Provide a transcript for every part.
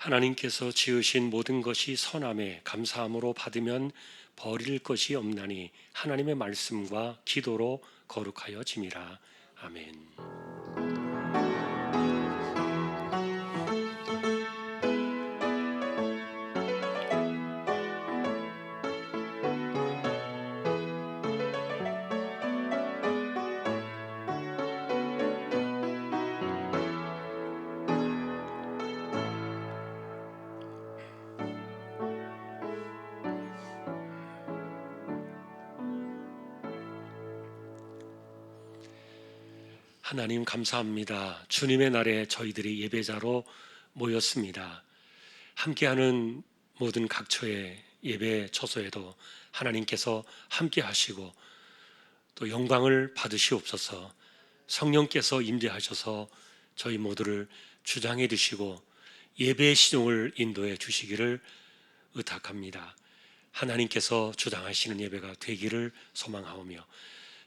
하나님께서 지으신 모든 것이 선함에 감사함으로 받으면 버릴 것이 없나니 하나님의 말씀과 기도로 거룩하여 짐이라. 아멘. 하나님 감사합니다. 주님의 날에 저희들이 예배자로 모였습니다. 함께하는 모든 각처의 예배 처소에도 하나님께서 함께 하시고 또 영광을 받으시옵소서. 성령께서 임재하셔서 저희 모두를 주장해 주시고 예배의 시종을 인도해 주시기를 의탁합니다. 하나님께서 주장하시는 예배가 되기를 소망하오며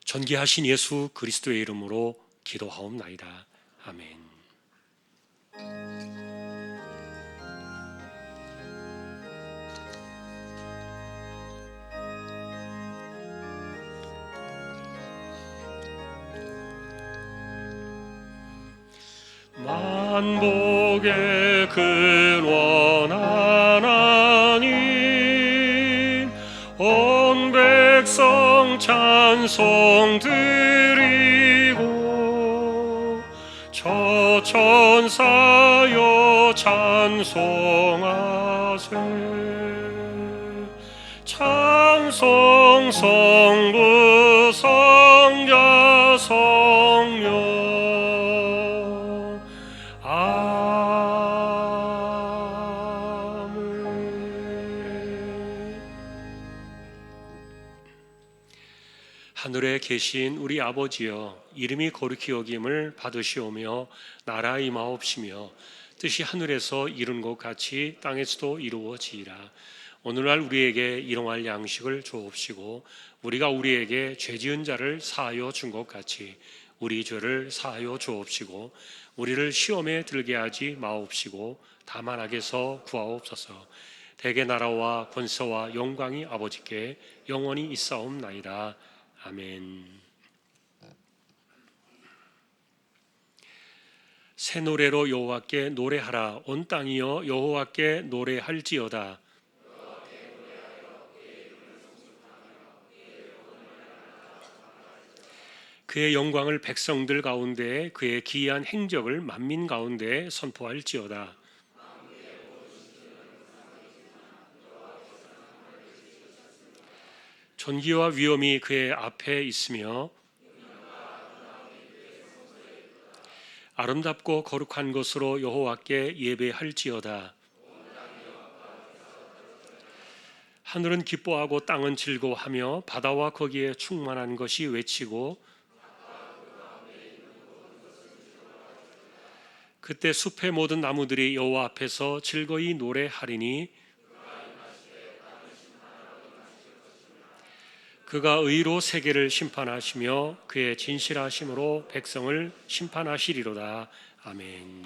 존귀하신 예수 그리스도의 이름으로 기도하옵나이다. 아멘. 만복의 근원 하나님 온 백성 찬송 드리고 저 천사여 찬송하세. 찬송 성부 성자 성령 하늘에 계신 우리 아버지여, 이름이 거룩히 여김을 받으시오며 나라 임하옵시며 뜻이 하늘에서 이룬 것 같이 땅에서도 이루어지이라. 오늘날 우리에게 일용할 양식을 주옵시고 우리가 우리에게 죄지은 자를 사하여 준 것 같이 우리 죄를 사하여 주옵시고 우리를 시험에 들게 하지 마옵시고 다만 악에서 구하옵소서. 대개 나라와 권세와 영광이 아버지께 영원히 있사옵나이다. 아멘. 새 노래로 여호와께 노래하라. 온 땅이여 여호와께 노래할지어다. 그의 영광을 백성들 가운데 그의 기이한 행적을 만민 가운데 선포할지어다. 존귀와 위엄이 그의 앞에 있으며 아름답고 거룩한 것으로 여호와께 예배할지어다. 하늘은 기뻐하고 땅은 즐거워하며 바다와 거기에 충만한 것이 외치고 그때 숲의 모든 나무들이 여호와 앞에서 즐거이 노래하리니 그가 의로 세계를 심판하시며 그의 진실하심으로 백성을 심판하시리로다. 아멘.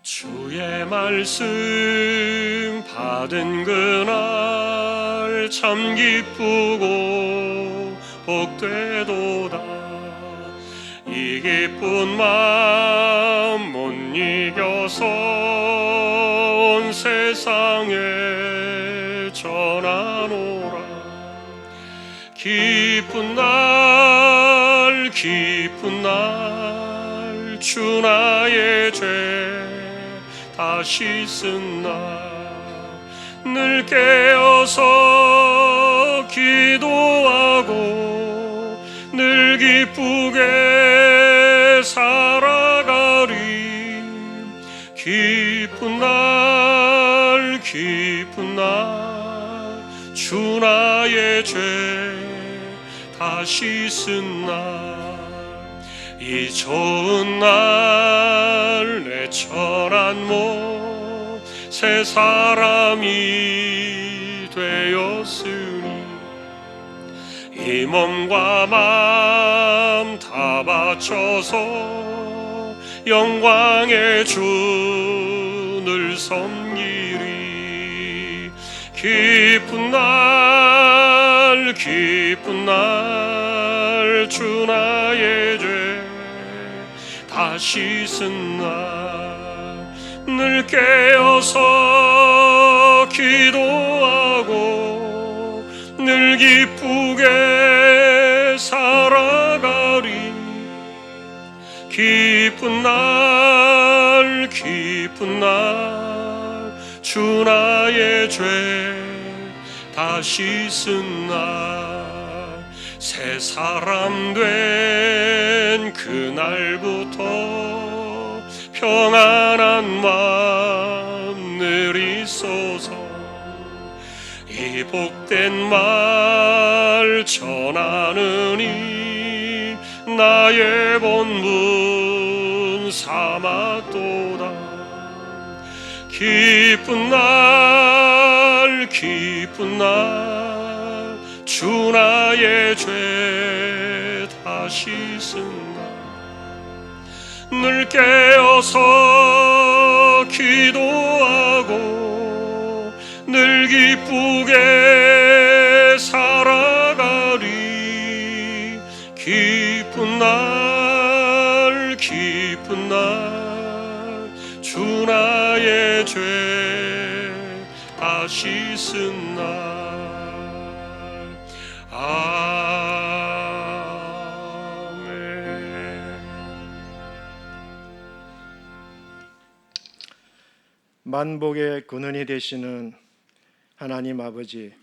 주의 말씀 받은 그날 참 기쁘고 복되도다. 이 기쁜 마음 못 이겨서 온 세상에 전하노라. 기쁜 날 주 나의 죄 다 씻은 날 늘 깨어서 기도하고 늘 기쁘게 살아가리. 기쁜 날 주 나의 죄 다 씻은 날 이 좋은 날 내 천한 몸 새 사람이 되 되었으니 이 몸과 마음 다 바쳐서 영광의 주를 섬기리. 기쁜 날 기쁜 날 주 나의 죄 다 씻은 날 늘 깨어서 기도하고 늘 기쁘게 살아가리. 기쁜 날 기쁜 날 주 나의 죄 다 씻은 날 새 사람 된 그날부터 평안한 마음 늘 있어서 이 복된 말 전하느니 나의 본분 삼았도다. 기쁜 날 기쁜 날 주 나의 죄 다 씻은 날 늘 깨어서 기도하고 늘 기쁘게 살아가리. 기쁜 날 기쁜 날 주 나의 죄 다 씻은 날. 아멘. 만복의 근원이 되시는 하나님 아버지,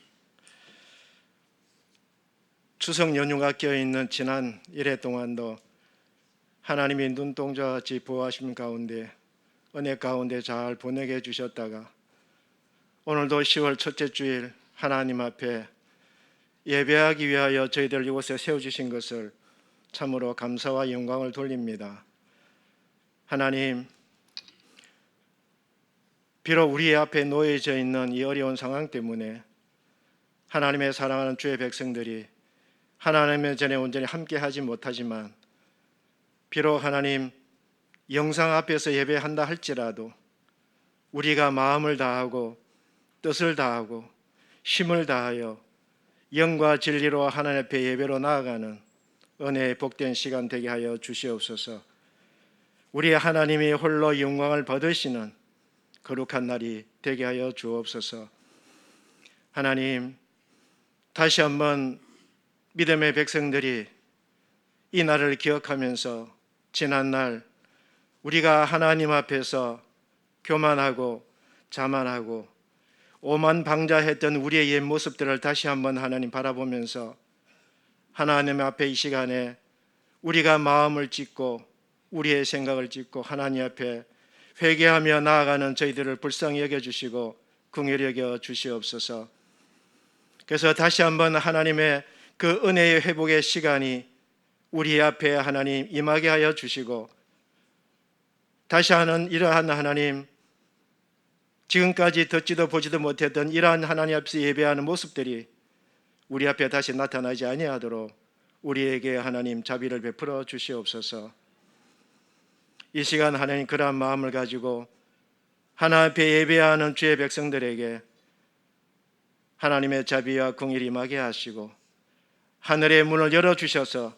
추석 연휴가 껴있는 지난 1회 동안도 하나님이 눈동자와 같이 보호하심 가운데 은혜 가운데 잘 보내게 해주셨다가 오늘도 10월 첫째 주일 하나님 앞에 예배하기 위하여 저희들 이곳에 세워주신 것을 참으로 감사와 영광을 돌립니다. 하나님, 비록 우리 앞에 놓여져 있는 이 어려운 상황 때문에 하나님의 사랑하는 주의 백성들이 하나님의 전에 온전히 함께하지 못하지만, 비록 하나님 영상 앞에서 예배한다 할지라도 우리가 마음을 다하고 뜻을 다하고 힘을 다하여 영과 진리로 하나님 앞에 예배로 나아가는 은혜의 복된 시간 되게 하여 주시옵소서. 우리 하나님이 홀로 영광을 받으시는 거룩한 날이 되게 하여 주옵소서. 하나님, 다시 한번 믿음의 백성들이 이 날을 기억하면서 지난날 우리가 하나님 앞에서 교만하고 자만하고 오만방자했던 우리의 옛 모습들을 다시 한번 하나님 바라보면서 하나님 앞에 이 시간에 우리가 마음을 찢고 우리의 생각을 찢고 하나님 앞에 회개하며 나아가는 저희들을 불쌍히 여겨주시고 긍휼히 여겨 주시옵소서. 그래서 다시 한번 하나님의 그 은혜의 회복의 시간이 우리 앞에 하나님 임하게 하여 주시고, 다시 하는 이러한 하나님, 지금까지 듣지도 보지도 못했던 이러한 하나님 앞에서 예배하는 모습들이 우리 앞에 다시 나타나지 아니하도록 우리에게 하나님 자비를 베풀어 주시옵소서. 이 시간 하나님 그러한 마음을 가지고 하나님 앞에 예배하는 주의 백성들에게 하나님의 자비와 긍휼이 임하게 하시고 하늘의 문을 열어주셔서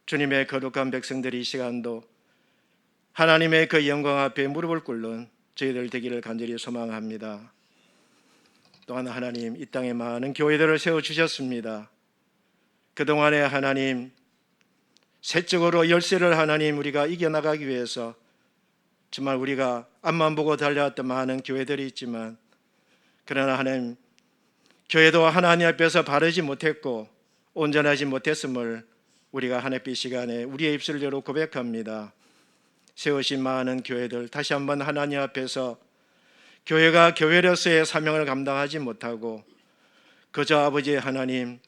주님의 거룩한 백성들이 이 시간도 하나님의 그 영광 앞에 무릎을 꿇는 저희들 되기를 간절히 소망합니다. 또한 하나님, 이 땅에 많은 교회들을 세워주셨습니다. 그동안에 하나님 세적으로 열세를 하나님 우리가 이겨나가기 위해서 정말 우리가 앞만 보고 달려왔던 많은 교회들이 있지만, 그러나 하나님, 교회도 하나님 앞에서 바르지 못했고 온전하지 못했음을 우리가 하나님의 시간에 우리의 입술을 열어 고백합니다. 세우신 많은 교회들 다시 한번 하나님 앞에서 교회가 교회로서의 사명을 감당하지 못하고 그저 아버지 하나님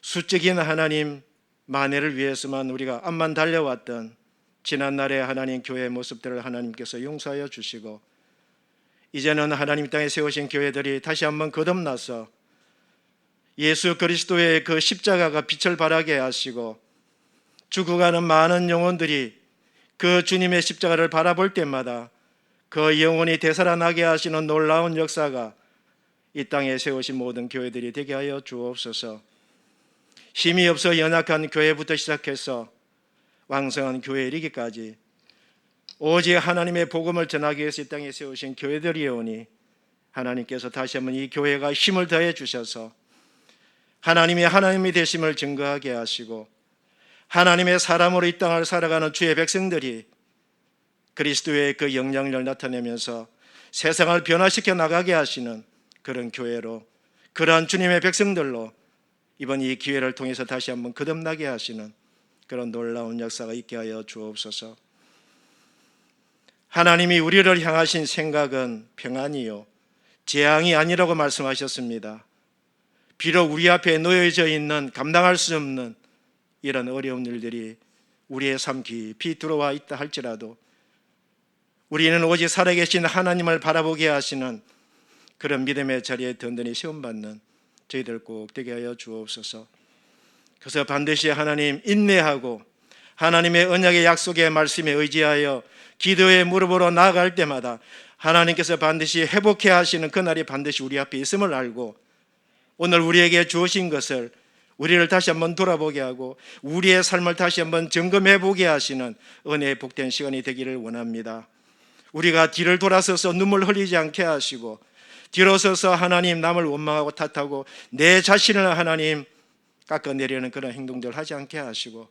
수적인 하나님 만회를 위해서만 우리가 앞만 달려왔던 지난날의 하나님 교회의 모습들을 하나님께서 용서하여 주시고, 이제는 하나님 땅에 세우신 교회들이 다시 한번 거듭나서 예수 그리스도의 그 십자가가 빛을 발하게 하시고 죽어가는 많은 영혼들이 그 주님의 십자가를 바라볼 때마다 그 영혼이 되살아나게 하시는 놀라운 역사가 이 땅에 세우신 모든 교회들이 되게 하여 주옵소서. 힘이 없어 연약한 교회부터 시작해서 왕성한 교회에 이르기까지 오직 하나님의 복음을 전하기 위해서 이 땅에 세우신 교회들이오니 하나님께서 다시 한번 이 교회가 힘을 더해 주셔서 하나님이 되심을 증거하게 하시고 하나님의 사람으로 이 땅을 살아가는 주의 백성들이 그리스도의 그 영향력을 나타내면서 세상을 변화시켜 나가게 하시는 그런 교회로, 그러한 주님의 백성들로 이번 이 기회를 통해서 다시 한번 거듭나게 하시는 그런 놀라운 역사가 있게 하여 주옵소서. 하나님이 우리를 향하신 생각은 평안이요 재앙이 아니라고 말씀하셨습니다. 비록 우리 앞에 놓여져 있는 감당할 수 없는 이런 어려운 일들이 우리의 삶 깊이 들어와 있다 할지라도 우리는 오직 살아계신 하나님을 바라보게 하시는 그런 믿음의 자리에 든든히 세움받는 저희들 꼭 되게 하여 주옵소서. 그래서 반드시 하나님 인내하고 하나님의 언약의 약속의 말씀에 의지하여 기도의 무릎으로 나아갈 때마다 하나님께서 반드시 회복해 하시는 그날이 반드시 우리 앞에 있음을 알고 오늘 우리에게 주어진 것을 우리를 다시 한번 돌아보게 하고 우리의 삶을 다시 한번 점검해 보게 하시는 은혜의 복된 시간이 되기를 원합니다. 우리가 뒤를 돌아서서 눈물 흘리지 않게 하시고 뒤로 서서 하나님 남을 원망하고 탓하고 내 자신을 하나님 깎아내리는 그런 행동들 하지 않게 하시고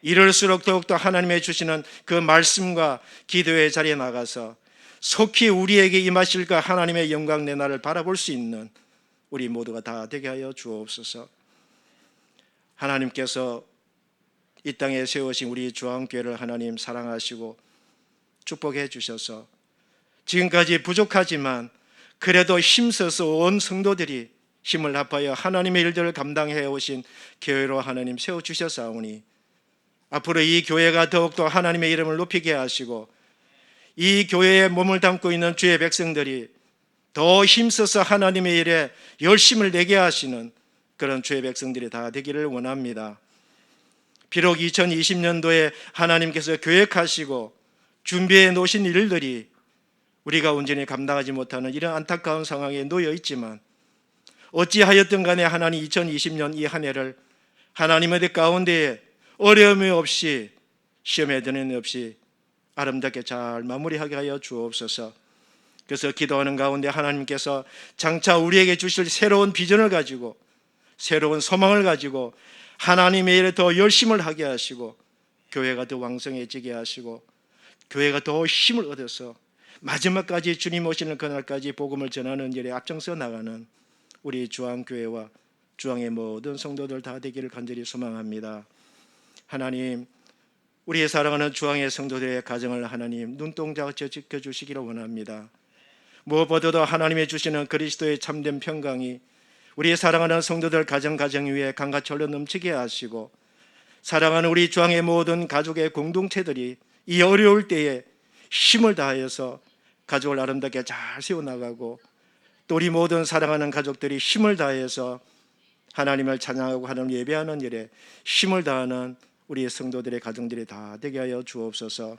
이럴수록 더욱더 하나님의 주시는 그 말씀과 기도의 자리에 나가서 속히 우리에게 임하실 그 하나님의 영광 내 나를 바라볼 수 있는 우리 모두가 다 되게 하여 주옵소서. 하나님께서 이 땅에 세우신 우리 주한교회를 하나님 사랑하시고 축복해 주셔서 지금까지 부족하지만 그래도 힘써서 온 성도들이 힘을 합하여 하나님의 일들을 감당해 오신 교회로 하나님 세워주셨사오니 앞으로 이 교회가 더욱더 하나님의 이름을 높이게 하시고 이 교회에 몸을 담고 있는 주의 백성들이 더 힘써서 하나님의 일에 열심을 내게 하시는 그런 주의 백성들이 다 되기를 원합니다. 비록 2020년도에 하나님께서 계획하시고 준비해 놓으신 일들이 우리가 온전히 감당하지 못하는 이런 안타까운 상황에 놓여 있지만 어찌하였든 간에 하나님 2020년 이 한 해를 하나님의 가운데에 어려움이 없이 시험에 드는 일 없이 아름답게 잘 마무리하게 하여 주옵소서. 그래서 기도하는 가운데 하나님께서 장차 우리에게 주실 새로운 비전을 가지고 새로운 소망을 가지고 하나님의 일에 더 열심을 하게 하시고 교회가 더 왕성해지게 하시고 교회가 더 힘을 얻어서 마지막까지 주님 오시는 그날까지 복음을 전하는 일에 앞장서 나가는 우리 주한교회와 주한의 모든 성도들 다 되기를 간절히 소망합니다. 하나님, 우리의 사랑하는 주한의 성도들의 가정을 하나님 눈동자가 지켜주시기를 원합니다. 무엇보다도 하나님의 주시는 그리스도의 참된 평강이 우리의 사랑하는 성도들 가정 위에 강같이 흘러 넘치게 하시고 사랑하는 우리 주한의 모든 가족의 공동체들이 이 어려울 때에 힘을 다하여서 가족을 아름답게 잘 세워나가고 또 우리 모든 사랑하는 가족들이 힘을 다해서 하나님을 찬양하고 하나님을 예배하는 일에 힘을 다하는 우리 성도들의 가정들이 다 되게 하여 주옵소서.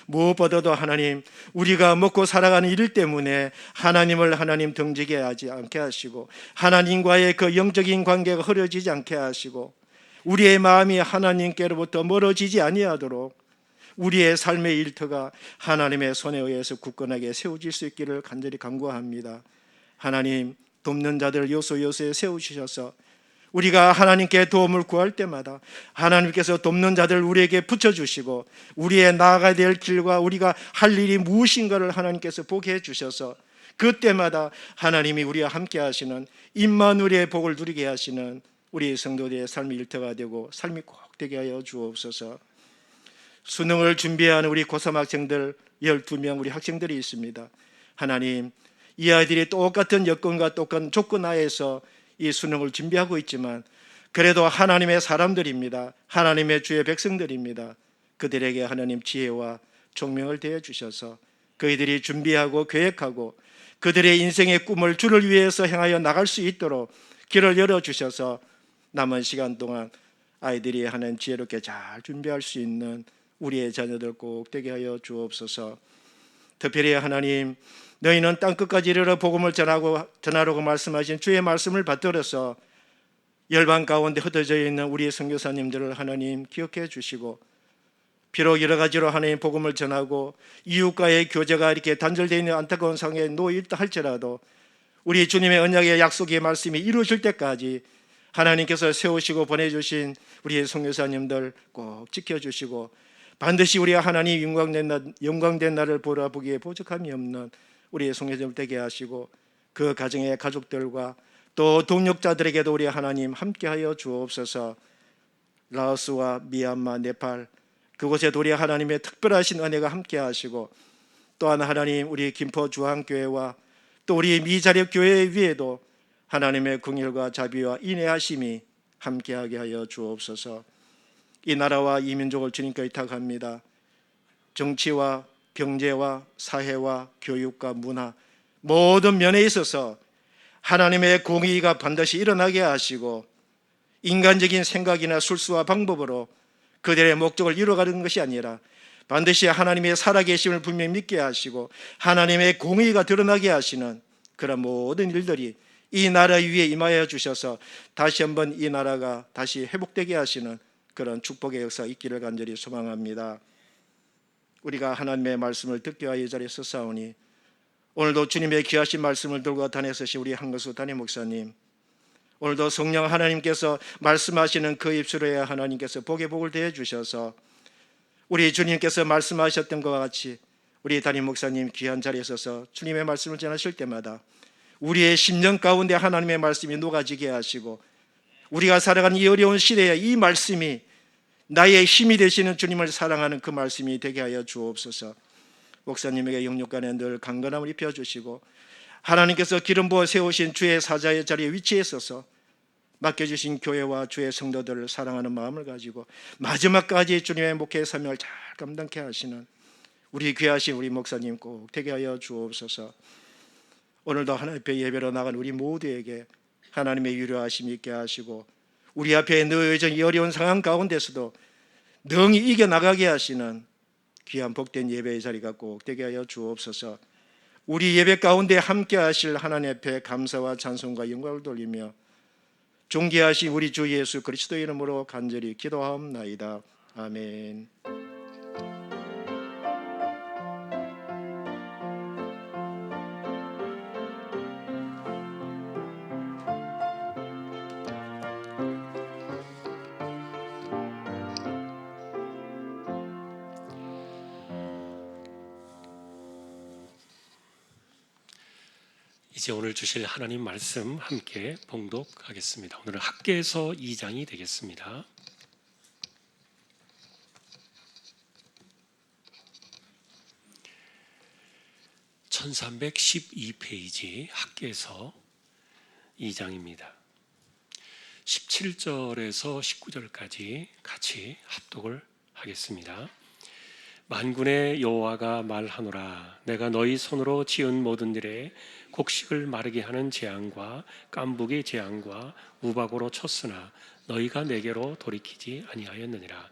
무엇보다도 하나님, 우리가 먹고 살아가는 일 때문에 하나님을 하나님 등지게 하지 않게 하시고 하나님과의 그 영적인 관계가 흐려지지 않게 하시고 우리의 마음이 하나님께로부터 멀어지지 아니하도록 우리의 삶의 일터가 하나님의 손에 의해서 굳건하게 세워질 수 있기를 간절히 간구합니다. 하나님, 돕는 자들 요소요소에 세우셔서 우리가 하나님께 도움을 구할 때마다 하나님께서 돕는 자들 우리에게 붙여주시고 우리의 나아가야 될 길과 우리가 할 일이 무엇인가를 하나님께서 보게 해주셔서 그때마다 하나님이 우리와 함께 하시는 임마누엘의 복을 누리게 하시는 우리 성도들의 삶의 일터가 되고 삶이 꼭 되게 하여 주옵소서. 수능을 준비하는 우리 고3 학생들 12명 우리 학생들이 있습니다. 하나님, 이 아이들이 똑같은 여건과 똑같은 조건 하에서 이 수능을 준비하고 있지만 그래도 하나님의 사람들입니다. 하나님의 주의 백성들입니다. 그들에게 하나님 지혜와 총명을 대해 주셔서 그들이 준비하고 계획하고 그들의 인생의 꿈을 주를 위해서 행하여 나갈 수 있도록 길을 열어주셔서 남은 시간 동안 아이들이 하는 지혜롭게 잘 준비할 수 있는 우리의 자녀들 꼭 되게 하여 주옵소서. 특별히 하나님, 너희는 땅끝까지 이르러 복음을 전하라고 말씀하신 주의 말씀을 받들어서 열방 가운데 흩어져 있는 우리 선교사님들을 하나님 기억해 주시고, 비록 여러 가지로 하나님 복음을 전하고 이웃과의 교제가 이렇게 단절되어 있는 안타까운 상황에 놓여 있다 할지라도 우리 주님의 언약의 약속의 말씀이 이루어질 때까지 하나님께서 세우시고 보내주신 우리 선교사님들 꼭 지켜주시고, 반드시 우리 하나님 영광된 날을 보라보기에 부족함이 없는 우리의 선교사님들 되게 하시고, 그 가정의 가족들과 또 동역자들에게도 우리 하나님 함께하여 주옵소서. 라오스와 미얀마, 네팔 그곳에도 우리 하나님의 특별하신 은혜가 함께하시고, 또한 하나님 우리 김포 주한교회와 또 우리 미자력 교회 위에도 하나님의 긍휼과 자비와 인애하심이 함께하게 하여 주옵소서. 이 나라와 이 민족을 주님께 의탁합니다. 정치와 경제와 사회와 교육과 문화 모든 면에 있어서 하나님의 공의가 반드시 일어나게 하시고, 인간적인 생각이나 술수와 방법으로 그들의 목적을 이루어가는 것이 아니라 반드시 하나님의 살아계심을 분명히 믿게 하시고 하나님의 공의가 드러나게 하시는 그런 모든 일들이 이 나라 위에 임하여 주셔서 다시 한번 이 나라가 다시 회복되게 하시는 그런 축복의 역사가 있기를 간절히 소망합니다. 우리가 하나님의 말씀을 듣게 하여 이 자리에 서사오니, 오늘도 주님의 귀하신 말씀을 들고 다니시신 우리 한것수 담임 목사님, 오늘도 성령 하나님께서 말씀하시는 그 입술에 하나님께서 복의 복을 대해 주셔서 우리 주님께서 말씀하셨던 것과 같이 우리 담임 목사님 귀한 자리에 서서 주님의 말씀을 전하실 때마다 우리의 심령 가운데 하나님의 말씀이 녹아지게 하시고, 우리가 살아가는 이 어려운 시대에 이 말씀이 나의 힘이 되시는 주님을 사랑하는 그 말씀이 되게 하여 주옵소서. 목사님에게 영육간에 늘 강건함을 입혀주시고, 하나님께서 기름 부어 세우신 주의 사자의 자리에 위치해 있어서 맡겨주신 교회와 주의 성도들을 사랑하는 마음을 가지고 마지막까지 주님의 목회의 사명을 잘 감당케 하시는 우리 귀하신 우리 목사님 꼭 되게 하여 주옵소서. 오늘도 하나님 앞에 예배로 나간 우리 모두에게 하나님의 유료하심이 있게 하시고, 우리 앞에 놓여진 이 어려운 상황 가운데서도 능히 이겨나가게 하시는 귀한 복된 예배의 자리가 꼭 되게 하여 주옵소서. 우리 예배 가운데 함께 하실 하나님 앞에 감사와 찬송과 영광을 돌리며 존귀하신 우리 주 예수 그리스도의 이름으로 간절히 기도하옵나이다. 아멘. 이제 오늘 주실 하나님 말씀 함께 봉독하겠습니다. 오늘은 학개서 2장이 되겠습니다. (1312페이지) 학개서 2장입니다. 17절에서 19절까지 같이 합독을 하겠습니다. 만군의 여호와가 말하노라. 내가 너희 손으로 지은 모든 일에 곡식을 마르게 하는 재앙과 깐부기 재앙과 우박으로 쳤으나 너희가 내게로 돌이키지 아니하였느니라.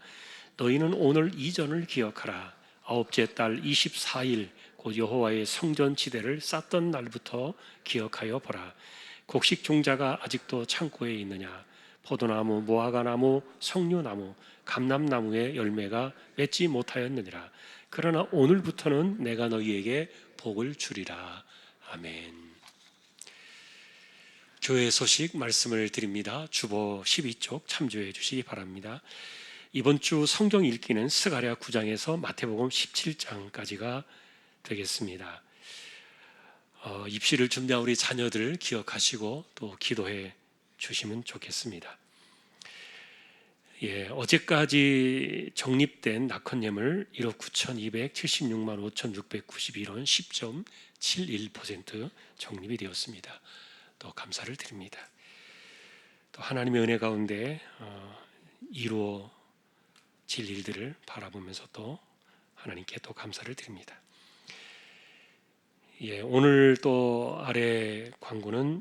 너희는 오늘 이전을 기억하라. 아홉째 달 24일 곧 여호와의 성전 지대를 쌓던 날부터 기억하여 보라. 곡식 종자가 아직도 창고에 있느냐? 포도나무, 무화과나무, 석류나무, 감람나무의 열매가 맺지 못하였느니라. 그러나 오늘부터는 내가 너희에게 복을 주리라. 아멘. 교회 소식 말씀을 드립니다. 주보 12쪽 참조해 주시기 바랍니다. 이번 주 성경 읽기는 스가랴 9장에서 마태복음 17장까지가 되겠습니다. 입시를 준비한 우리 자녀들 기억하시고 또 기도해 주시면 좋겠습니다. 어제까지 적립된 낙헌예물 1억 9,276만 5,691원 10.71% 적립이 되었습니다. 또 감사를 드립니다. 또 하나님의 은혜 가운데 이루어질 일들을 바라보면서 또 하나님께 또 감사를 드립니다. 오늘 또 아래 광고는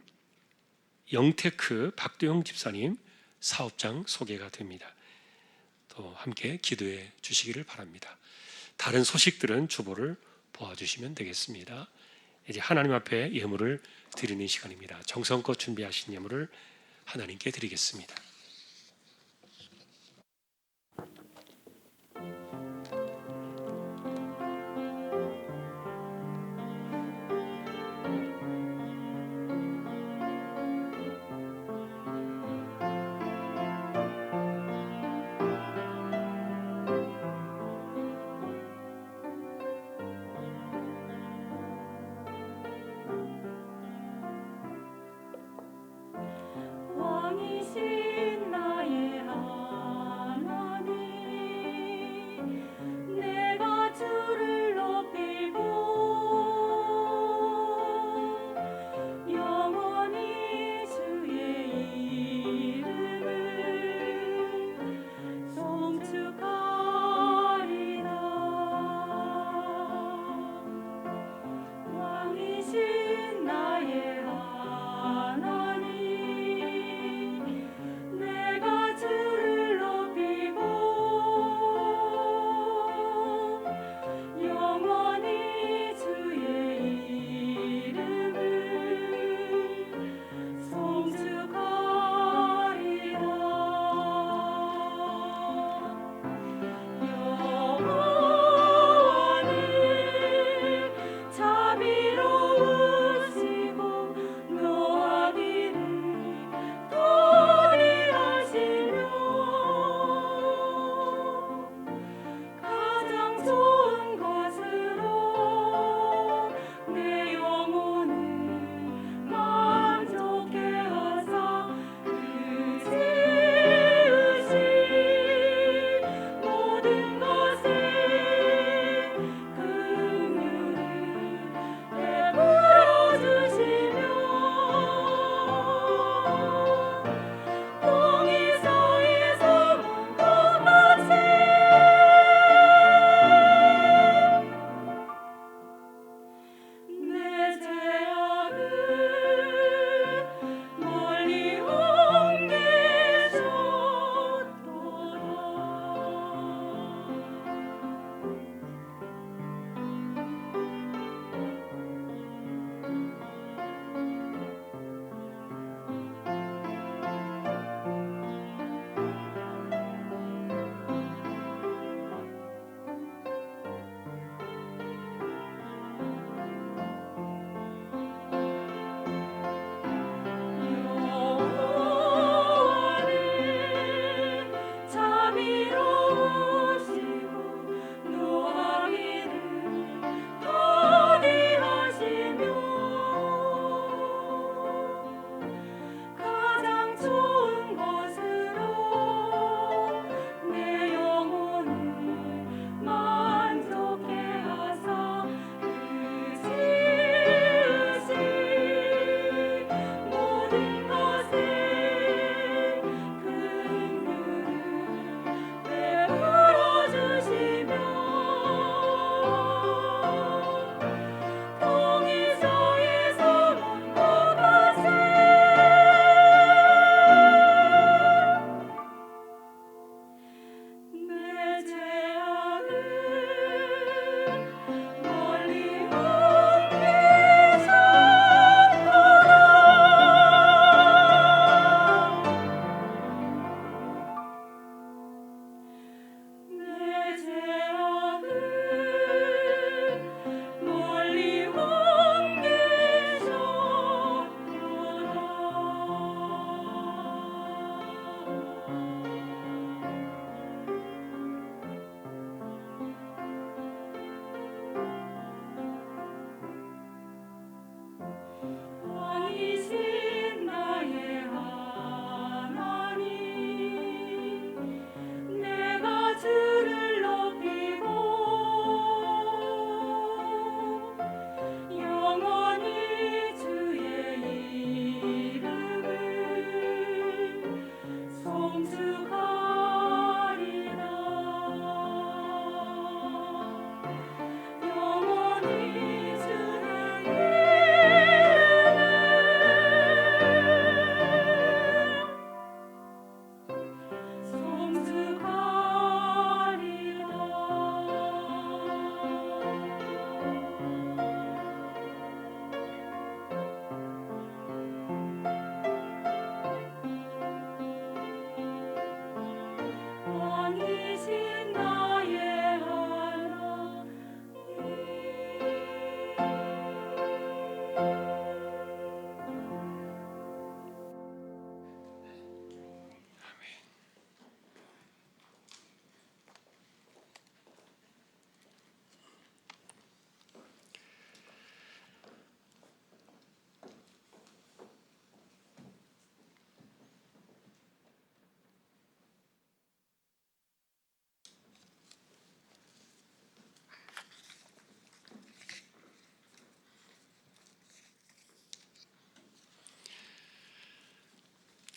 영테크 박도영 집사님 사업장 소개가 됩니다. 또 함께 기도해 주시기를 바랍니다. 다른 소식들은 주보를 보아주시면 되겠습니다. 이제 하나님 앞에 예물을 드리는 시간입니다. 정성껏 준비하신 예물을 하나님께 드리겠습니다. 왕이신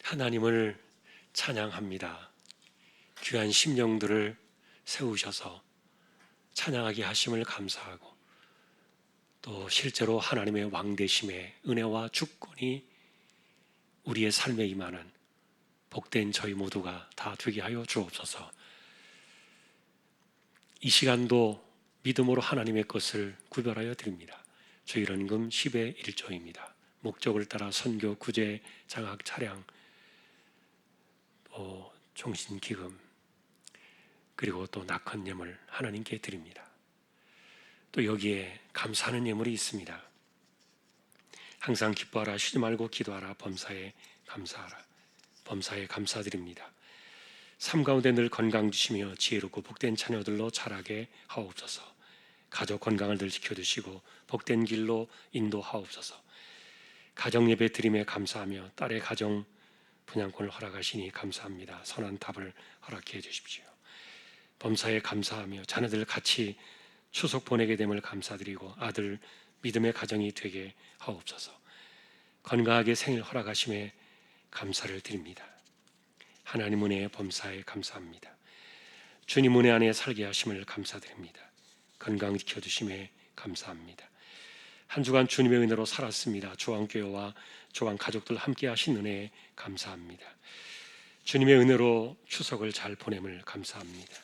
하나님을 찬양합니다. 귀한 심령들을 세우셔서 찬양하게 하심을 감사하고, 또 실제로 하나님의 왕되심의 은혜와 주권이 우리의 삶에 임하는 복된 저희 모두가 다 되게 하여 주옵소서. 이 시간도 믿음으로 하나님의 것을 구별하여 드립니다. 주일헌금 10의 1조입니다. 목적을 따라 선교, 구제, 장학, 차량, 또 종신기금, 그리고 또 낙헌 예물 하나님께 드립니다. 또 여기에 감사하는 예물이 있습니다. 항상 기뻐하라, 쉬지 말고 기도하라, 범사에 감사하라. 범사에 감사드립니다. 삶 가운데 늘 건강 주시며 지혜롭고 복된 자녀들로 자라게 하옵소서. 가족 건강을 늘 지켜주시고 복된 길로 인도하옵소서. 가정 예배 드림에 감사하며 딸의 가정 분양권을 허락하시니 감사합니다. 선한 답을 허락해 주십시오. 범사에 감사하며 자녀들 같이 추석 보내게 됨을 감사드리고 아들 믿음의 가정이 되게 하옵소서. 건강하게 생일 허락하심에 감사를 드립니다. 하나님 은혜의 범사에 감사합니다. 주님 은혜 안에 살게 하심을 감사드립니다. 건강 지켜주심에 감사합니다. 한 주간 주님의 은혜로 살았습니다. 조항교회와 조항 가족들 함께 하신 은혜에 감사합니다. 주님의 은혜로 추석을 잘 보냄을 감사합니다.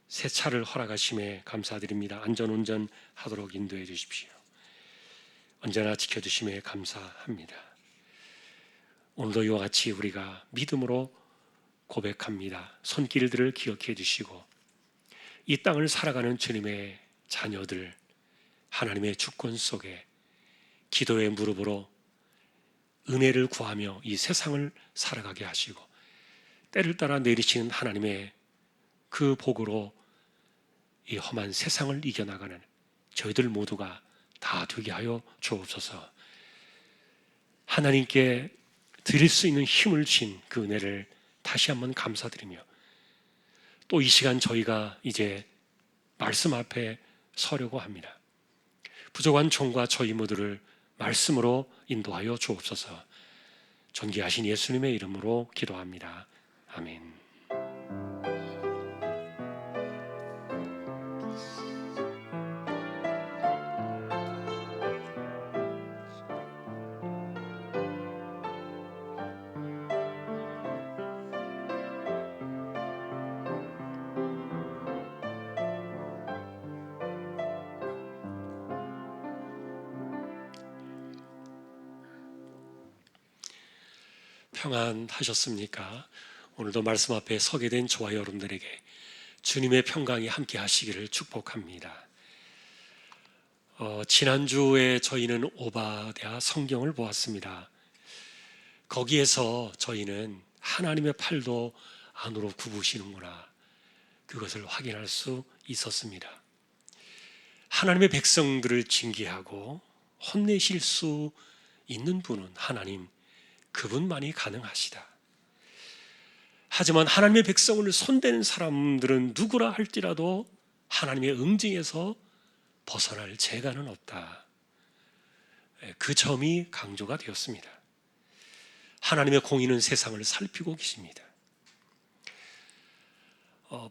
새 차를 허락하심에 감사드립니다. 안전운전 하도록 인도해 주십시오. 언제나 지켜주심에 감사합니다. 오늘도 이와 같이 우리가 믿음으로 고백합니다. 손길들을 기억해 주시고 이 땅을 살아가는 주님의 자녀들, 하나님의 주권 속에 기도의 무릎으로 은혜를 구하며 이 세상을 살아가게 하시고 때를 따라 내리시는 하나님의 그 복으로 이 험한 세상을 이겨나가는 저희들 모두가 다 되게 하여 주옵소서. 하나님께 드릴 수 있는 힘을 주신 그 은혜를 다시 한번 감사드리며, 또 이 시간 저희가 이제 말씀 앞에 서려고 합니다. 부족한 종과 저희 모두를 말씀으로 인도하여 주옵소서. 존귀하신 예수님의 이름으로 기도합니다. 아멘. 평안하셨습니까? 오늘도 말씀 앞에 서게 된 저와 여러분들에게 주님의 평강이 함께 하시기를 축복합니다. 지난주에 저희는 오바댜 성경을 보았습니다. 거기에서 저희는 하나님의 팔도 안으로 굽으시는구나, 그것을 확인할 수 있었습니다. 하나님의 백성들을 징계하고 혼내실 수 있는 분은 하나님, 그분만이 가능하시다. 하지만 하나님의 백성을 손대는 사람들은 누구라 할지라도 하나님의 응징에서 벗어날 재간은 없다. 그 점이 강조가 되었습니다. 하나님의 공의는 세상을 살피고 계십니다.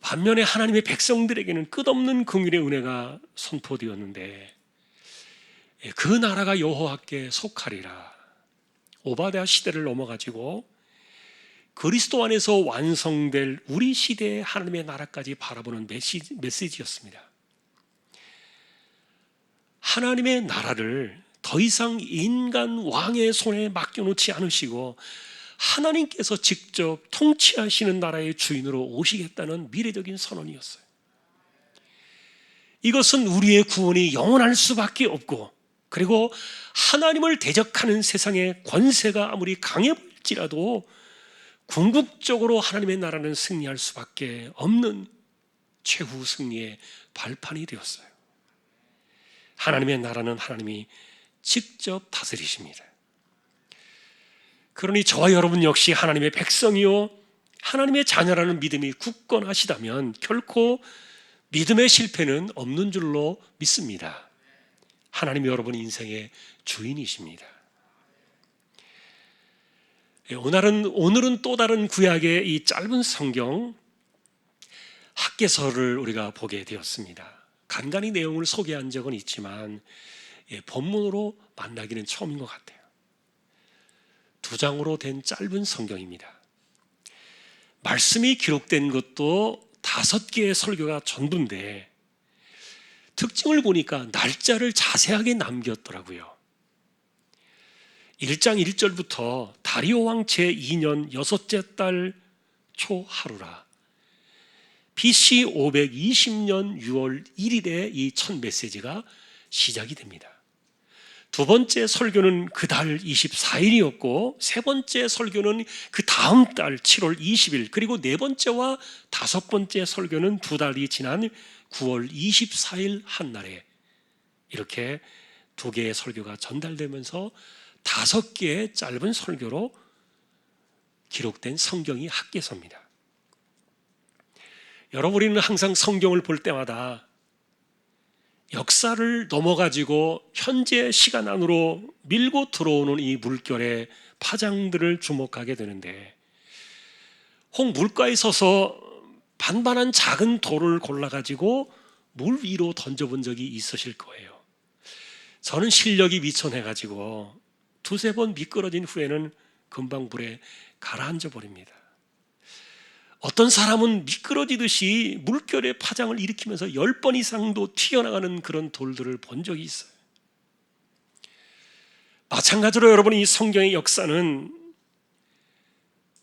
반면에 하나님의 백성들에게는 끝없는 긍휼의 은혜가 선포되었는데, 그 나라가 여호와께 속하리라. 오바댜 시대를 넘어가지고 그리스도 안에서 완성될 우리 시대의 하나님의 나라까지 바라보는 메시지였습니다. 하나님의 나라를 더 이상 인간 왕의 손에 맡겨놓지 않으시고 하나님께서 직접 통치하시는 나라의 주인으로 오시겠다는 미래적인 선언이었어요. 이것은 우리의 구원이 영원할 수밖에 없고, 그리고 하나님을 대적하는 세상의 권세가 아무리 강해 보일지라도 궁극적으로 하나님의 나라는 승리할 수밖에 없는 최후 승리의 발판이 되었어요. 하나님의 나라는 하나님이 직접 다스리십니다. 그러니 저와 여러분 역시 하나님의 백성이요 하나님의 자녀라는 믿음이 굳건하시다면 결코 믿음의 실패는 없는 줄로 믿습니다. 하나님이 여러분 인생의 주인이십니다. 오늘은 또 다른 구약의 이 짧은 성경 학개서를 우리가 보게 되었습니다. 간간히 내용을 소개한 적은 있지만 본문으로 만나기는 처음인 것 같아요. 2장으로 된 짧은 성경입니다. 말씀이 기록된 것도 5개의 설교가 전부인데 특징을 보니까 날짜를 자세하게 남겼더라고요. 1장 1절부터 다리오 왕 제2년 6째 달 초하루라, BC 520년 6월 1일에 이 첫 메시지가 시작이 됩니다. 두 번째 설교는 그 달 24일이었고 세 번째 설교는 그 다음 달 7월 20일, 그리고 네 번째와 다섯 번째 설교는 2달이 지난 9월 24일 한날에 이렇게 2개의 설교가 전달되면서 5개의 짧은 설교로 기록된 성경이 학개서입니다. 여러분, 우리는 항상 성경을 볼 때마다 역사를 넘어가지고 현재 시간 안으로 밀고 들어오는 이 물결의 파장들을 주목하게 되는데, 혹 물가에 서서 반반한 작은 돌을 골라가지고 물 위로 던져본 적이 있으실 거예요. 저는 실력이 미천해가지고 2-3번 미끄러진 후에는 금방 물에 가라앉아 버립니다. 어떤 사람은 미끄러지듯이 물결의 파장을 일으키면서 10번 이상도 튀어나가는 그런 돌들을 본 적이 있어요. 마찬가지로 여러분, 이 성경의 역사는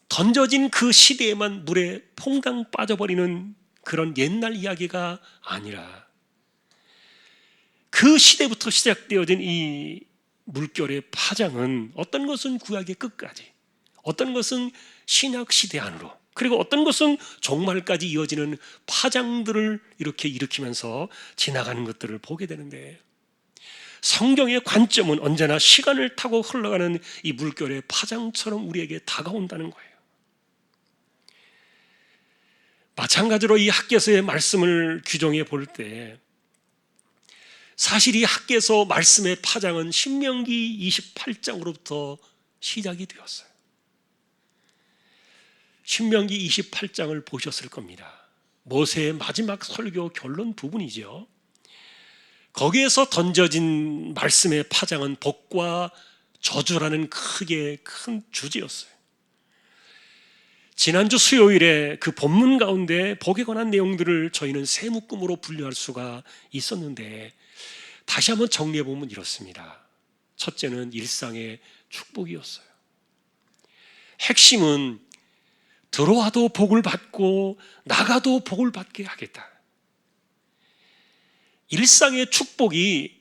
던져진 그 시대에만 물에 퐁당 빠져버리는 그런 옛날 이야기가 아니라 그 시대부터 시작되어진 이 물결의 파장은 어떤 것은 구약의 끝까지, 어떤 것은 신약 시대 안으로, 그리고 어떤 것은 종말까지 이어지는 파장들을 이렇게 일으키면서 지나가는 것들을 보게 되는데, 성경의 관점은 언제나 시간을 타고 흘러가는 이 물결의 파장처럼 우리에게 다가온다는 거예요. 마찬가지로 이 학개서의 말씀을 규정해 볼 때 사실 이 학개서 말씀의 파장은 신명기 28장으로부터 시작이 되었어요. 신명기 28장을 보셨을 겁니다. 모세의 마지막 설교 결론 부분이죠. 거기에서 던져진 말씀의 파장은 복과 저주라는 크게 큰 주제였어요. 지난주 수요일에 그 본문 가운데 복에 관한 내용들을 저희는 세 묶음으로 분류할 수가 있었는데, 다시 한번 정리해 보면 이렇습니다. 첫째는 일상의 축복이었어요. 핵심은 들어와도 복을 받고 나가도 복을 받게 하겠다. 일상의 축복이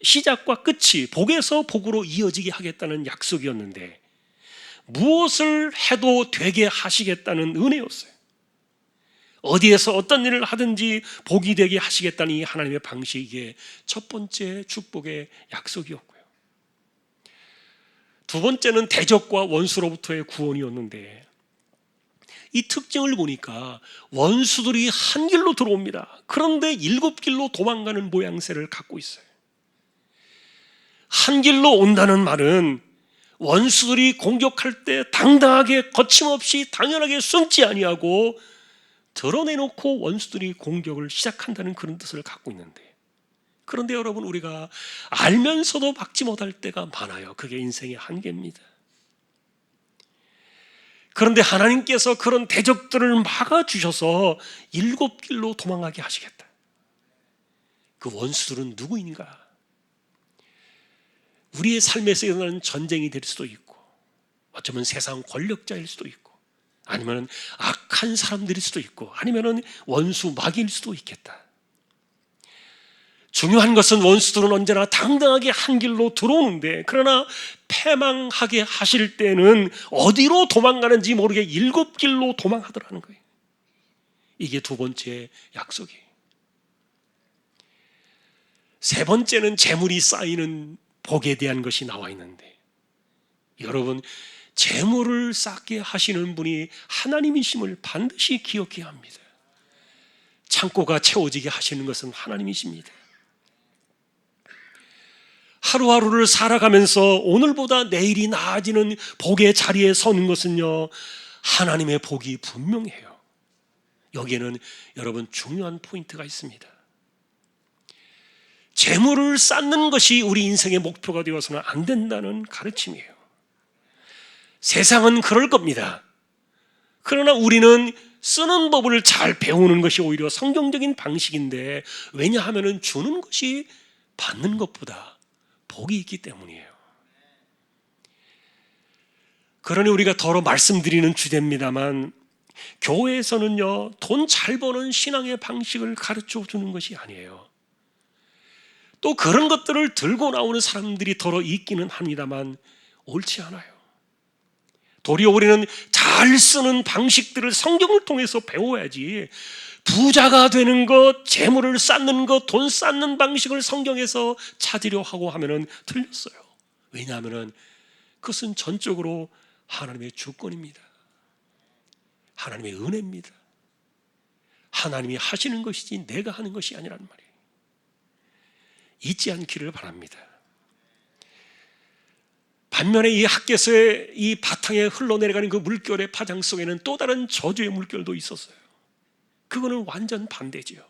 시작과 끝이 복에서 복으로 이어지게 하겠다는 약속이었는데, 무엇을 해도 되게 하시겠다는 은혜였어요. 어디에서 어떤 일을 하든지 복이 되게 하시겠다는 이 하나님의 방식이 첫 번째 축복의 약속이었고요. 두 번째는 대적과 원수로부터의 구원이었는데, 이 특징을 보니까 원수들이 한 길로 들어옵니다. 그런데 7길로 도망가는 모양새를 갖고 있어요. 한 길로 온다는 말은 원수들이 공격할 때 당당하게 거침없이 당연하게 숨지 아니하고 드러내놓고 원수들이 공격을 시작한다는 그런 뜻을 갖고 있는데, 그런데 여러분, 우리가 알면서도 막지 못할 때가 많아요. 그게 인생의 한계입니다. 그런데 하나님께서 그런 대적들을 막아주셔서 7길로 도망가게 하시겠다. 그 원수들은 누구인가? 우리의 삶에서 일어나는 전쟁이 될 수도 있고, 어쩌면 세상 권력자일 수도 있고, 아니면 악한 사람들일 수도 있고, 아니면 원수 마귀일 수도 있겠다. 중요한 것은 원수들은 언제나 당당하게 한 길로 들어오는데, 그러나 패망하게 하실 때는 어디로 도망가는지 모르게 7길로 도망하더라는 거예요. 이게 두 번째 약속이에요. 세 번째는 재물이 쌓이는 복에 대한 것이 나와 있는데, 여러분, 재물을 쌓게 하시는 분이 하나님이심을 반드시 기억해야 합니다. 창고가 채워지게 하시는 것은 하나님이십니다. 하루하루를 살아가면서 오늘보다 내일이 나아지는 복의 자리에 서는 것은요, 하나님의 복이 분명해요. 여기에는 여러분 중요한 포인트가 있습니다. 재물을 쌓는 것이 우리 인생의 목표가 되어서는 안 된다는 가르침이에요. 세상은 그럴 겁니다. 그러나 우리는 쓰는 법을 잘 배우는 것이 오히려 성경적인 방식인데, 왜냐하면 주는 것이 받는 것보다 복이 있기 때문이에요. 그러니 우리가 더러 말씀드리는 주제입니다만, 교회에서는요, 돈 잘 버는 신앙의 방식을 가르쳐 주는 것이 아니에요. 또 그런 것들을 들고 나오는 사람들이 더러 있기는 합니다만 옳지 않아요. 도리어 우리는 잘 쓰는 방식들을 성경을 통해서 배워야지, 부자가 되는 것, 재물을 쌓는 것, 돈 쌓는 방식을 성경에서 찾으려 하고 하면은 틀렸어요. 왜냐하면은 그것은 전적으로 하나님의 주권입니다. 하나님의 은혜입니다. 하나님이 하시는 것이지 내가 하는 것이 아니란 말이에요. 잊지 않기를 바랍니다. 반면에 이 학개서의 이 바탕에 흘러내려가는 그 물결의 파장 속에는 또 다른 저주의 물결도 있었어요. 그거는 완전 반대지요.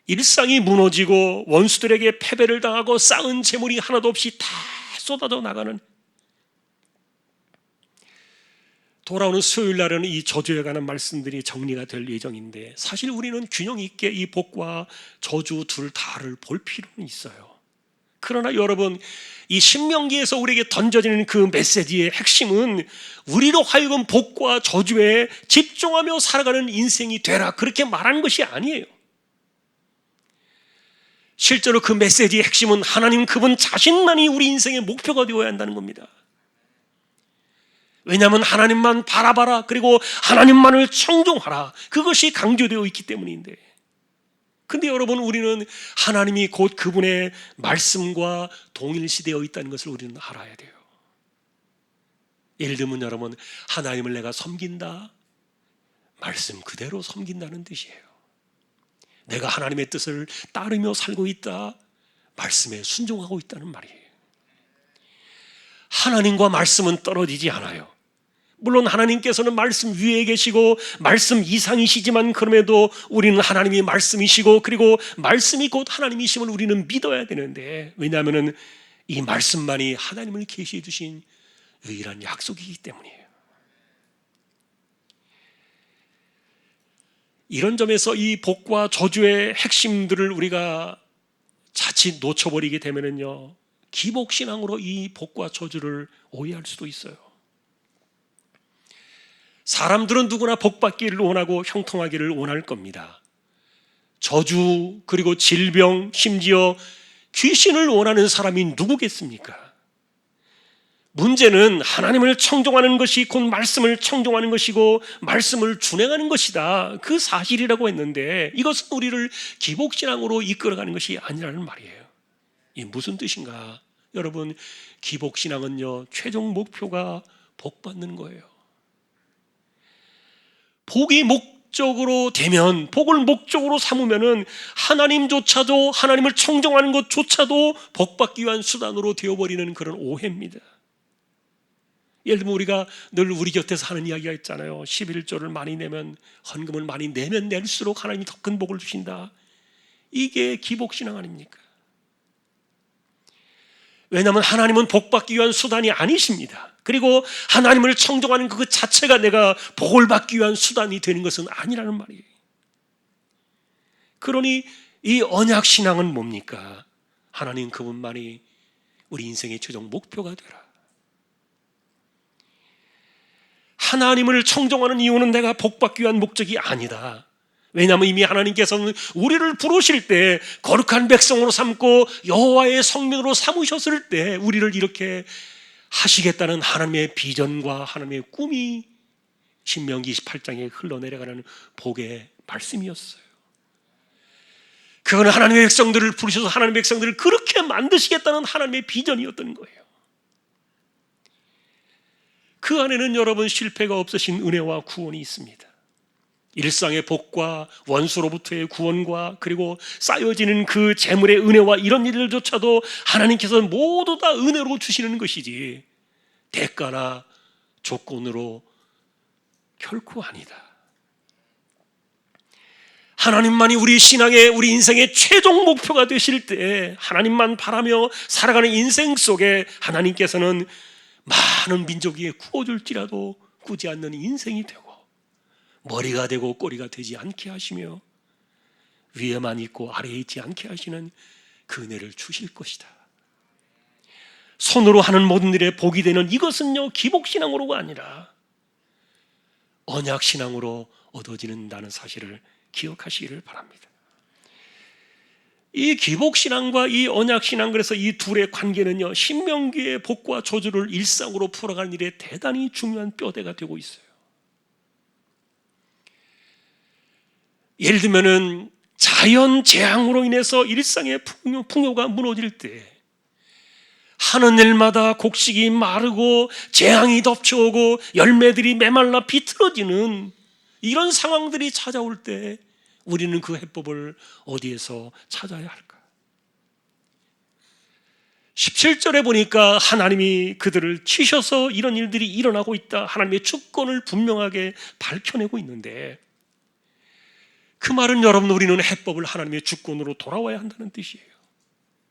일상이 무너지고 원수들에게 패배를 당하고 쌓은 재물이 하나도 없이 다 쏟아져 나가는, 돌아오는 수요일 날에는 이 저주에 관한 말씀들이 정리가 될 예정인데, 사실 우리는 균형 있게 이 복과 저주 둘 다를 볼 필요는 있어요. 그러나 여러분, 이 신명기에서 우리에게 던져지는 그 메시지의 핵심은 우리로 하여금 복과 저주에 집중하며 살아가는 인생이 되라, 그렇게 말하는 것이 아니에요. 실제로 그 메시지의 핵심은 하나님 그분 자신만이 우리 인생의 목표가 되어야 한다는 겁니다. 왜냐하면 하나님만 바라봐라, 그리고 하나님만을 청종하라, 그것이 강조되어 있기 때문인데, 근데 여러분, 우리는 하나님이 곧 그분의 말씀과 동일시되어 있다는 것을 우리는 알아야 돼요. 예를 들면 여러분, 하나님을 내가 섬긴다, 말씀 그대로 섬긴다는 뜻이에요. 내가 하나님의 뜻을 따르며 살고 있다, 말씀에 순종하고 있다는 말이에요. 하나님과 말씀은 떨어지지 않아요. 물론 하나님께서는 말씀 위에 계시고 말씀 이상이시지만, 그럼에도 우리는 하나님이 말씀이시고 그리고 말씀이 곧 하나님이심을 우리는 믿어야 되는데, 왜냐하면 이 말씀만이 하나님을 계시해 주신 유일한 약속이기 때문이에요. 이런 점에서 이 복과 저주의 핵심들을 우리가 자칫 놓쳐버리게 되면은요, 기복신앙으로 이 복과 저주를 오해할 수도 있어요. 사람들은 누구나 복받기를 원하고 형통하기를 원할 겁니다. 저주, 그리고 질병, 심지어 귀신을 원하는 사람이 누구겠습니까? 문제는 하나님을 청종하는 것이 곧 말씀을 청종하는 것이고 말씀을 준행하는 것이다, 그 사실이라고 했는데, 이것은 우리를 기복신앙으로 이끌어가는 것이 아니라는 말이에요. 이 무슨 뜻인가? 여러분, 기복신앙은요, 최종 목표가 복받는 거예요. 복이 목적으로 되면, 복을 목적으로 삼으면은 하나님조차도, 하나님을 청정하는 것조차도 복받기 위한 수단으로 되어버리는 그런 오해입니다. 예를 들면 우리가 늘 우리 곁에서 하는 이야기가 있잖아요. 11조를 많이 내면, 헌금을 많이 내면 낼수록 하나님이 더 큰 복을 주신다. 이게 기복신앙 아닙니까? 왜냐하면 하나님은 복받기 위한 수단이 아니십니다. 그리고 하나님을 청종하는 그 자체가 내가 복을 받기 위한 수단이 되는 것은 아니라는 말이에요. 그러니 이 언약신앙은 뭡니까? 하나님 그분만이 우리 인생의 최종 목표가 되라. 하나님을 청종하는 이유는 내가 복받기 위한 목적이 아니다. 왜냐하면 이미 하나님께서는 우리를 부르실 때 거룩한 백성으로 삼고 여호와의 성민으로 삼으셨을 때 우리를 이렇게 하시겠다는 하나님의 비전과 하나님의 꿈이 신명기 28장에 흘러내려가는 복의 말씀이었어요. 그건 하나님의 백성들을 부르셔서 하나님의 백성들을 그렇게 만드시겠다는 하나님의 비전이었던 거예요. 그 안에는 여러분 실패가 없으신 은혜와 구원이 있습니다. 일상의 복과 원수로부터의 구원과 그리고 쌓여지는 그 재물의 은혜와 이런 일들조차도 하나님께서는 모두 다 은혜로 주시는 것이지 대가나 조건으로 결코 아니다. 하나님만이 우리 신앙의, 우리 인생의 최종 목표가 되실 때 하나님만 바라며 살아가는 인생 속에 하나님께서는 많은 민족 위에 구워줄지라도 꾸지 않는 인생이 되고 머리가 되고 꼬리가 되지 않게 하시며 위에만 있고 아래에 있지 않게 하시는 그 은혜를 주실 것이다. 손으로 하는 모든 일에 복이 되는 이것은요, 기복신앙으로가 아니라 언약신앙으로 얻어지는다는 사실을 기억하시기를 바랍니다. 이 기복신앙과 이 언약신앙, 그래서 이 둘의 관계는요, 신명기의 복과 저주를 일상으로 풀어가는 일에 대단히 중요한 뼈대가 되고 있어요. 예를 들면은 자연 재앙으로 인해서 일상의 풍요가 무너질 때 하는 일마다 곡식이 마르고 재앙이 덮쳐오고 열매들이 메말라 비틀어지는 이런 상황들이 찾아올 때 우리는 그 해법을 어디에서 찾아야 할까? 17절에 보니까 하나님이 그들을 치셔서 이런 일들이 일어나고 있다, 하나님의 주권을 분명하게 밝혀내고 있는데, 그 말은 여러분, 우리는 해법을 하나님의 주권으로 돌아와야 한다는 뜻이에요.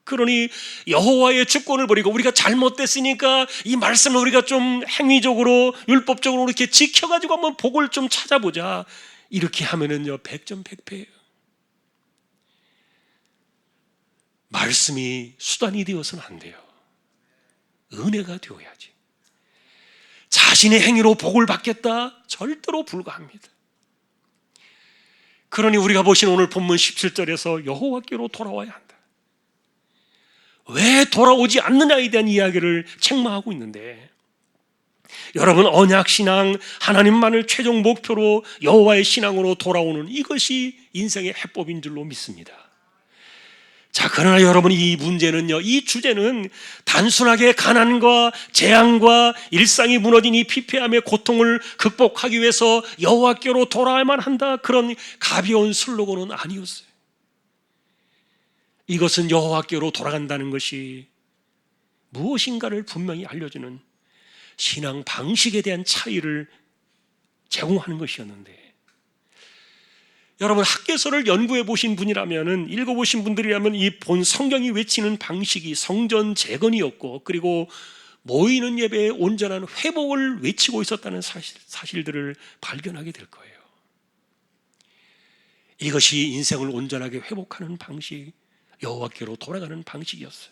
그러니 여호와의 주권을 버리고 우리가 잘못됐으니까 이 말씀을 우리가 좀 행위적으로 율법적으로 이렇게 지켜가지고 한번 복을 좀 찾아보자, 이렇게 하면은요 백전백패예요. 말씀이 수단이 되어서는 안 돼요. 은혜가 되어야지. 자신의 행위로 복을 받겠다? 절대로 불가합니다. 그러니 우리가 보신 오늘 본문 17절에서 여호와께로 돌아와야 한다. 왜 돌아오지 않느냐에 대한 이야기를 책망하고 있는데, 여러분, 언약신앙, 하나님만을 최종 목표로 여호와의 신앙으로 돌아오는 이것이 인생의 해법인 줄로 믿습니다. 자, 그러나 여러분, 이 문제는요, 이 주제는 단순하게 가난과 재앙과 일상이 무너진 이 피폐함의 고통을 극복하기 위해서 여호와께로 돌아와야만 한다, 그런 가벼운 슬로건은 아니었어요. 이것은 여호와께로 돌아간다는 것이 무엇인가를 분명히 알려주는 신앙 방식에 대한 차이를 제공하는 것이었는데, 여러분, 학개서를 연구해 보신 분이라면, 읽어보신 분들이라면 이 본 성경이 외치는 방식이 성전 재건이었고, 그리고 모이는 예배의 온전한 회복을 외치고 있었다는 사실들을 발견하게 될 거예요. 이것이 인생을 온전하게 회복하는 방식, 여호와께로 돌아가는 방식이었어요.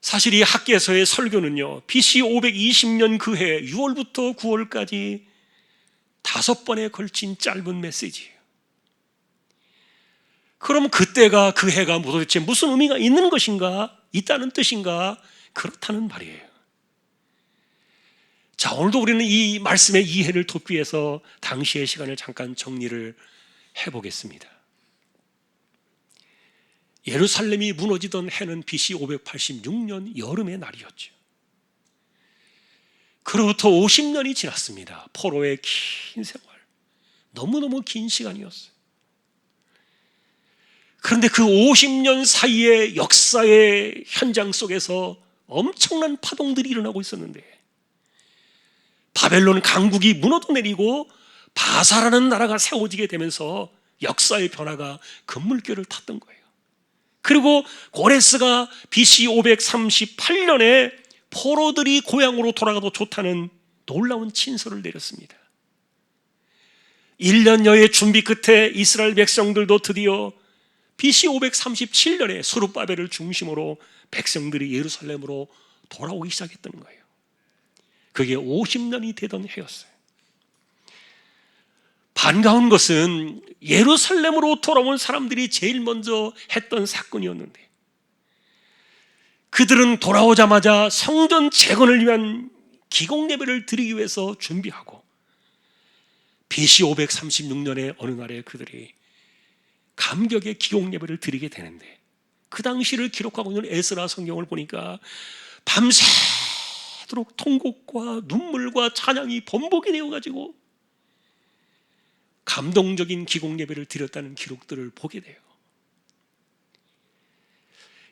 사실 이 학개서의 설교는요, BC 520년 그 해 6월부터 9월까지 5번에 걸친 짧은 메시지예요. 그럼 그때가, 그 해가 도대체 무슨 의미가 있는 것인가? 있다는 뜻인가? 그렇다는 말이에요. 자, 오늘도 우리는 이 말씀의 이해를 돕기 위해서 당시의 시간을 잠깐 정리를 해보겠습니다. 예루살렘이 무너지던 해는 BC 586년 여름의 날이었죠. 그로부터 50년이 지났습니다. 포로의 긴 생활, 너무너무 긴 시간이었어요. 그런데 그 50년 사이의 역사의 현장 속에서 엄청난 파동들이 일어나고 있었는데, 바벨론 강국이 무너져 내리고 바사라는 나라가 세워지게 되면서 역사의 변화가 급물결을 탔던 거예요. 그리고 고레스가 BC 538년에 포로들이 고향으로 돌아가도 좋다는 놀라운 친서를 내렸습니다. 1년여의 준비 끝에 이스라엘 백성들도 드디어 BC 537년에 스룹바벨을 중심으로 백성들이 예루살렘으로 돌아오기 시작했던 거예요. 그게 50년이 되던 해였어요. 반가운 것은 예루살렘으로 돌아온 사람들이 제일 먼저 했던 사건이었는데, 그들은 돌아오자마자 성전 재건을 위한 기공 예배를 드리기 위해서 준비하고, BC 536년의 어느 날에 그들이 감격의 기공 예배를 드리게 되는데, 그 당시를 기록하고 있는 에스라 성경을 보니까 밤새도록 통곡과 눈물과 찬양이 번복이 되어가지고 감동적인 기공 예배를 드렸다는 기록들을 보게 돼요.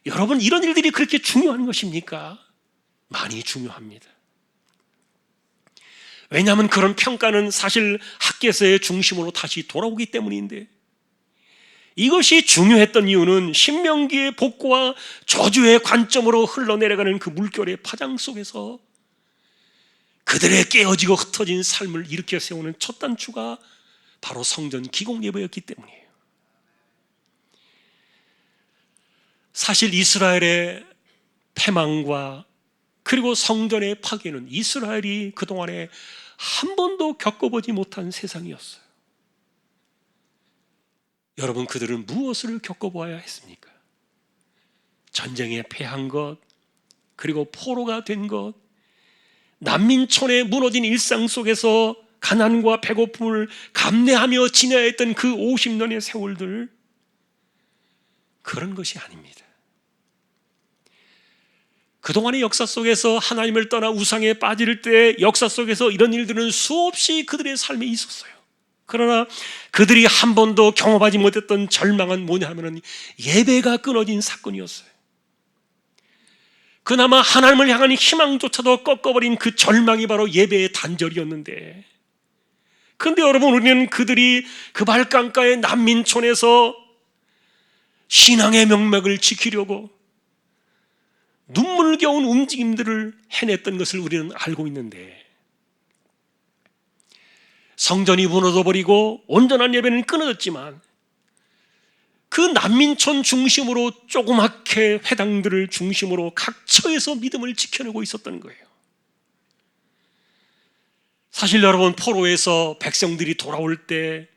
여러분, 이런 일들이 그렇게 중요한 것입니까? 많이 중요합니다. 왜냐하면 그런 평가는 사실 학개서의 중심으로 다시 돌아오기 때문인데, 이것이 중요했던 이유는 신명기의 복과 저주의 관점으로 흘러내려가는 그 물결의 파장 속에서 그들의 깨어지고 흩어진 삶을 일으켜 세우는 첫 단추가 바로 성전 기공 예배였기 때문이에요. 사실 이스라엘의 패망과 그리고 성전의 파괴는 이스라엘이 그동안에 한 번도 겪어보지 못한 세상이었어요. 여러분, 그들은 무엇을 겪어보아야 했습니까? 전쟁에 패한 것, 그리고 포로가 된 것, 난민촌에 무너진 일상 속에서 가난과 배고픔을 감내하며 지내야 했던 그 50년의 세월들, 그런 것이 아닙니다. 그동안의 역사 속에서 하나님을 떠나 우상에 빠질 때 역사 속에서 이런 일들은 수없이 그들의 삶에 있었어요. 그러나 그들이 한 번도 경험하지 못했던 절망은 뭐냐 하면 예배가 끊어진 사건이었어요. 그나마 하나님을 향한 희망조차도 꺾어버린 그 절망이 바로 예배의 단절이었는데, 그런데 여러분, 우리는 그들이 그 발강가의 난민촌에서 신앙의 명맥을 지키려고 눈물겨운 움직임들을 해냈던 것을 우리는 알고 있는데, 성전이 무너져버리고 온전한 예배는 끊어졌지만 그 난민촌 중심으로 조그맣게 회당들을 중심으로 각 처에서 믿음을 지켜내고 있었던 거예요. 사실 여러분, 포로에서 백성들이 돌아올 때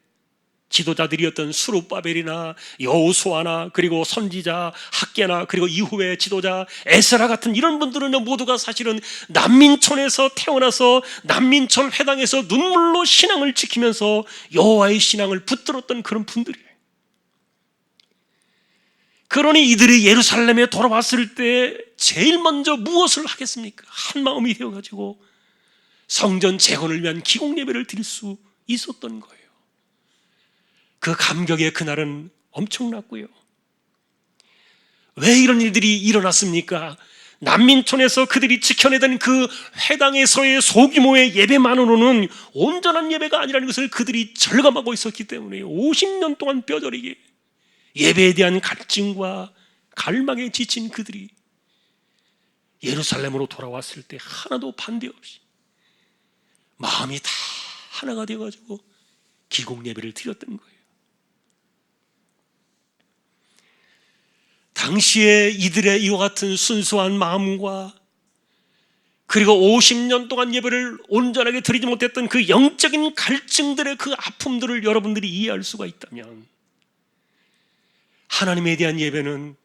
지도자들이었던 수룹바벨이나 여호수아나 그리고 선지자 학개나 그리고 이후의 지도자 에스라 같은 이런 분들은 모두가 사실은 난민촌에서 태어나서 난민촌 회당에서 눈물로 신앙을 지키면서 여호와의 신앙을 붙들었던 그런 분들이에요. 그러니 이들이 예루살렘에 돌아왔을 때 제일 먼저 무엇을 하겠습니까? 한 마음이 되어가지고 성전 재건을 위한 기공 예배를 드릴 수 있었던 거예요. 그 감격의 그날은 엄청났고요. 왜 이런 일들이 일어났습니까? 난민촌에서 그들이 지켜내던 그 회당에서의 소규모의 예배만으로는 온전한 예배가 아니라는 것을 그들이 절감하고 있었기 때문에 50년 동안 뼈저리게 예배에 대한 갈증과 갈망에 지친 그들이 예루살렘으로 돌아왔을 때 하나도 반대 없이 마음이 다 하나가 되어가지고 기공 예배를 드렸던 거예요. 당시에 이들의 이와 같은 순수한 마음과 그리고 50년 동안 예배를 온전하게 드리지 못했던 그 영적인 갈증들의 그 아픔들을 여러분들이 이해할 수가 있다면, 하나님에 대한 예배는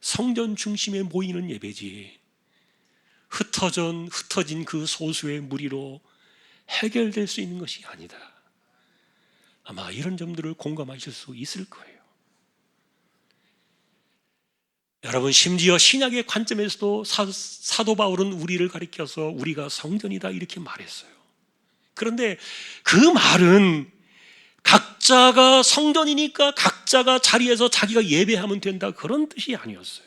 성전 중심에 모이는 예배지 흩어진 그 소수의 무리로 해결될 수 있는 것이 아니다. 아마 이런 점들을 공감하실 수 있을 거예요. 여러분, 심지어 신약의 관점에서도 사도 바울은 우리를 가리켜서 우리가 성전이다 이렇게 말했어요. 그런데 그 말은 각자가 성전이니까 각자가 자리에서 자기가 예배하면 된다 그런 뜻이 아니었어요.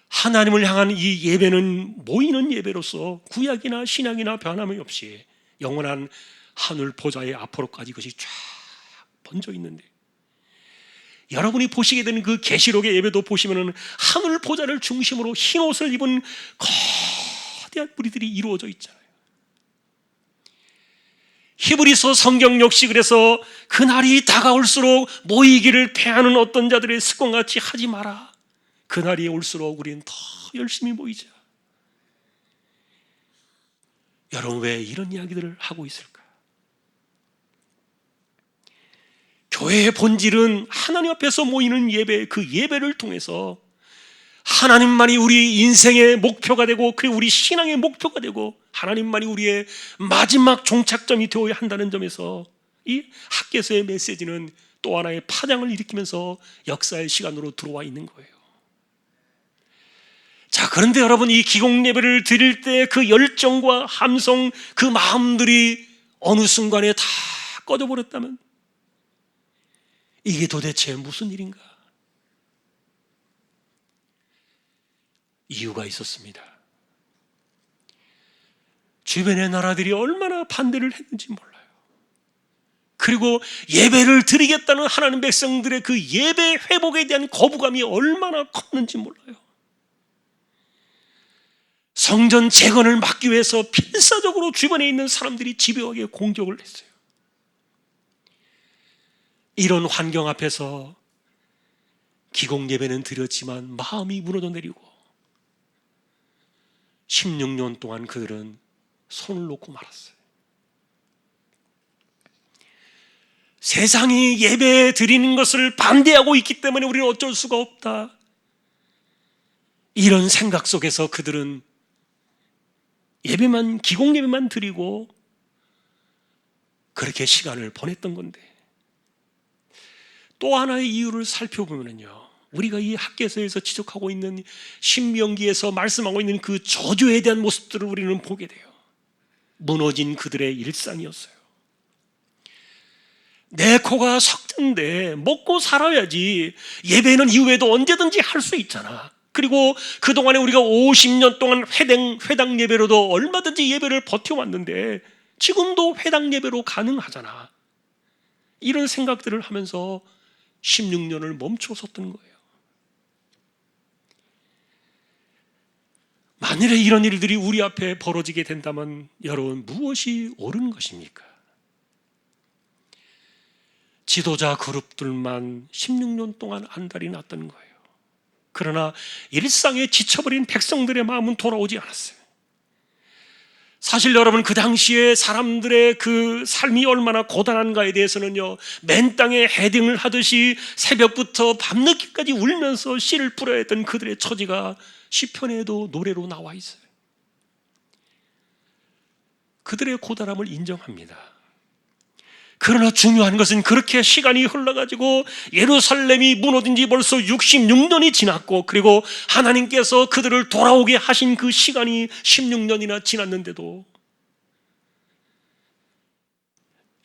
하나님을 향한 이 예배는 모이는 예배로서 구약이나 신약이나 변함이 없이 영원한 하늘 보좌의 앞으로까지 그것이 쫙 번져 있는데, 여러분이 보시게 되는 그 계시록의 예배도 보시면은 하늘 보좌를 중심으로 흰 옷을 입은 거대한 무리들이 이루어져 있잖아요. 히브리서 성경 역시 그래서 그날이 다가올수록 모이기를 패하는 어떤 자들의 습관같이 하지 마라. 그날이 올수록 우리는 더 열심히 모이자. 여러분, 왜 이런 이야기들을 하고 있을까? 교회의 본질은 하나님 앞에서 모이는 예배, 그 예배를 통해서 하나님만이 우리 인생의 목표가 되고 그리고 우리 신앙의 목표가 되고 하나님만이 우리의 마지막 종착점이 되어야 한다는 점에서 이 학개서의 메시지는 또 하나의 파장을 일으키면서 역사의 시간으로 들어와 있는 거예요. 자, 그런데 여러분, 이 기공 예배를 드릴 때 그 열정과 함성, 그 마음들이 어느 순간에 다 꺼져버렸다면 이게 도대체 무슨 일인가? 이유가 있었습니다. 주변의 나라들이 얼마나 반대를 했는지 몰라요. 그리고 예배를 드리겠다는 하나님 백성들의 그 예배 회복에 대한 거부감이 얼마나 컸는지 몰라요. 성전 재건을 막기 위해서 필사적으로 주변에 있는 사람들이 집요하게 공격을 했어요. 이런 환경 앞에서 기공 예배는 드렸지만 마음이 무너져 내리고 16년 동안 그들은 손을 놓고 말았어요. 세상이 예배 드리는 것을 반대하고 있기 때문에 우리는 어쩔 수가 없다. 이런 생각 속에서 그들은 예배만, 기공 예배만 드리고 그렇게 시간을 보냈던 건데, 또 하나의 이유를 살펴보면요, 우리가 이 학개서에서 지적하고 있는 신명기에서 말씀하고 있는 그 저주에 대한 모습들을 우리는 보게 돼요. 무너진 그들의 일상이었어요. 내 코가 석잔데 먹고 살아야지, 예배는 이후에도 언제든지 할 수 있잖아. 그리고 그동안에 우리가 50년 동안 회당 예배로도 얼마든지 예배를 버텨왔는데 지금도 회당 예배로 가능하잖아. 이런 생각들을 하면서 16년을 멈춰섰던 거예요. 만일에 이런 일들이 우리 앞에 벌어지게 된다면 여러분, 무엇이 옳은 것입니까? 지도자 그룹들만 16년 동안 안달이 났던 거예요. 그러나 일상에 지쳐버린 백성들의 마음은 돌아오지 않았어요. 사실 여러분, 그 당시에 사람들의 그 삶이 얼마나 고단한가에 대해서는요, 맨 땅에 헤딩을 하듯이 새벽부터 밤늦게까지 울면서 씨를 뿌려야 했던 그들의 처지가 시편에도 노래로 나와 있어요. 그들의 고단함을 인정합니다. 그러나 중요한 것은 그렇게 시간이 흘러가지고 예루살렘이 무너진 지 벌써 66년이 지났고, 그리고 하나님께서 그들을 돌아오게 하신 그 시간이 16년이나 지났는데도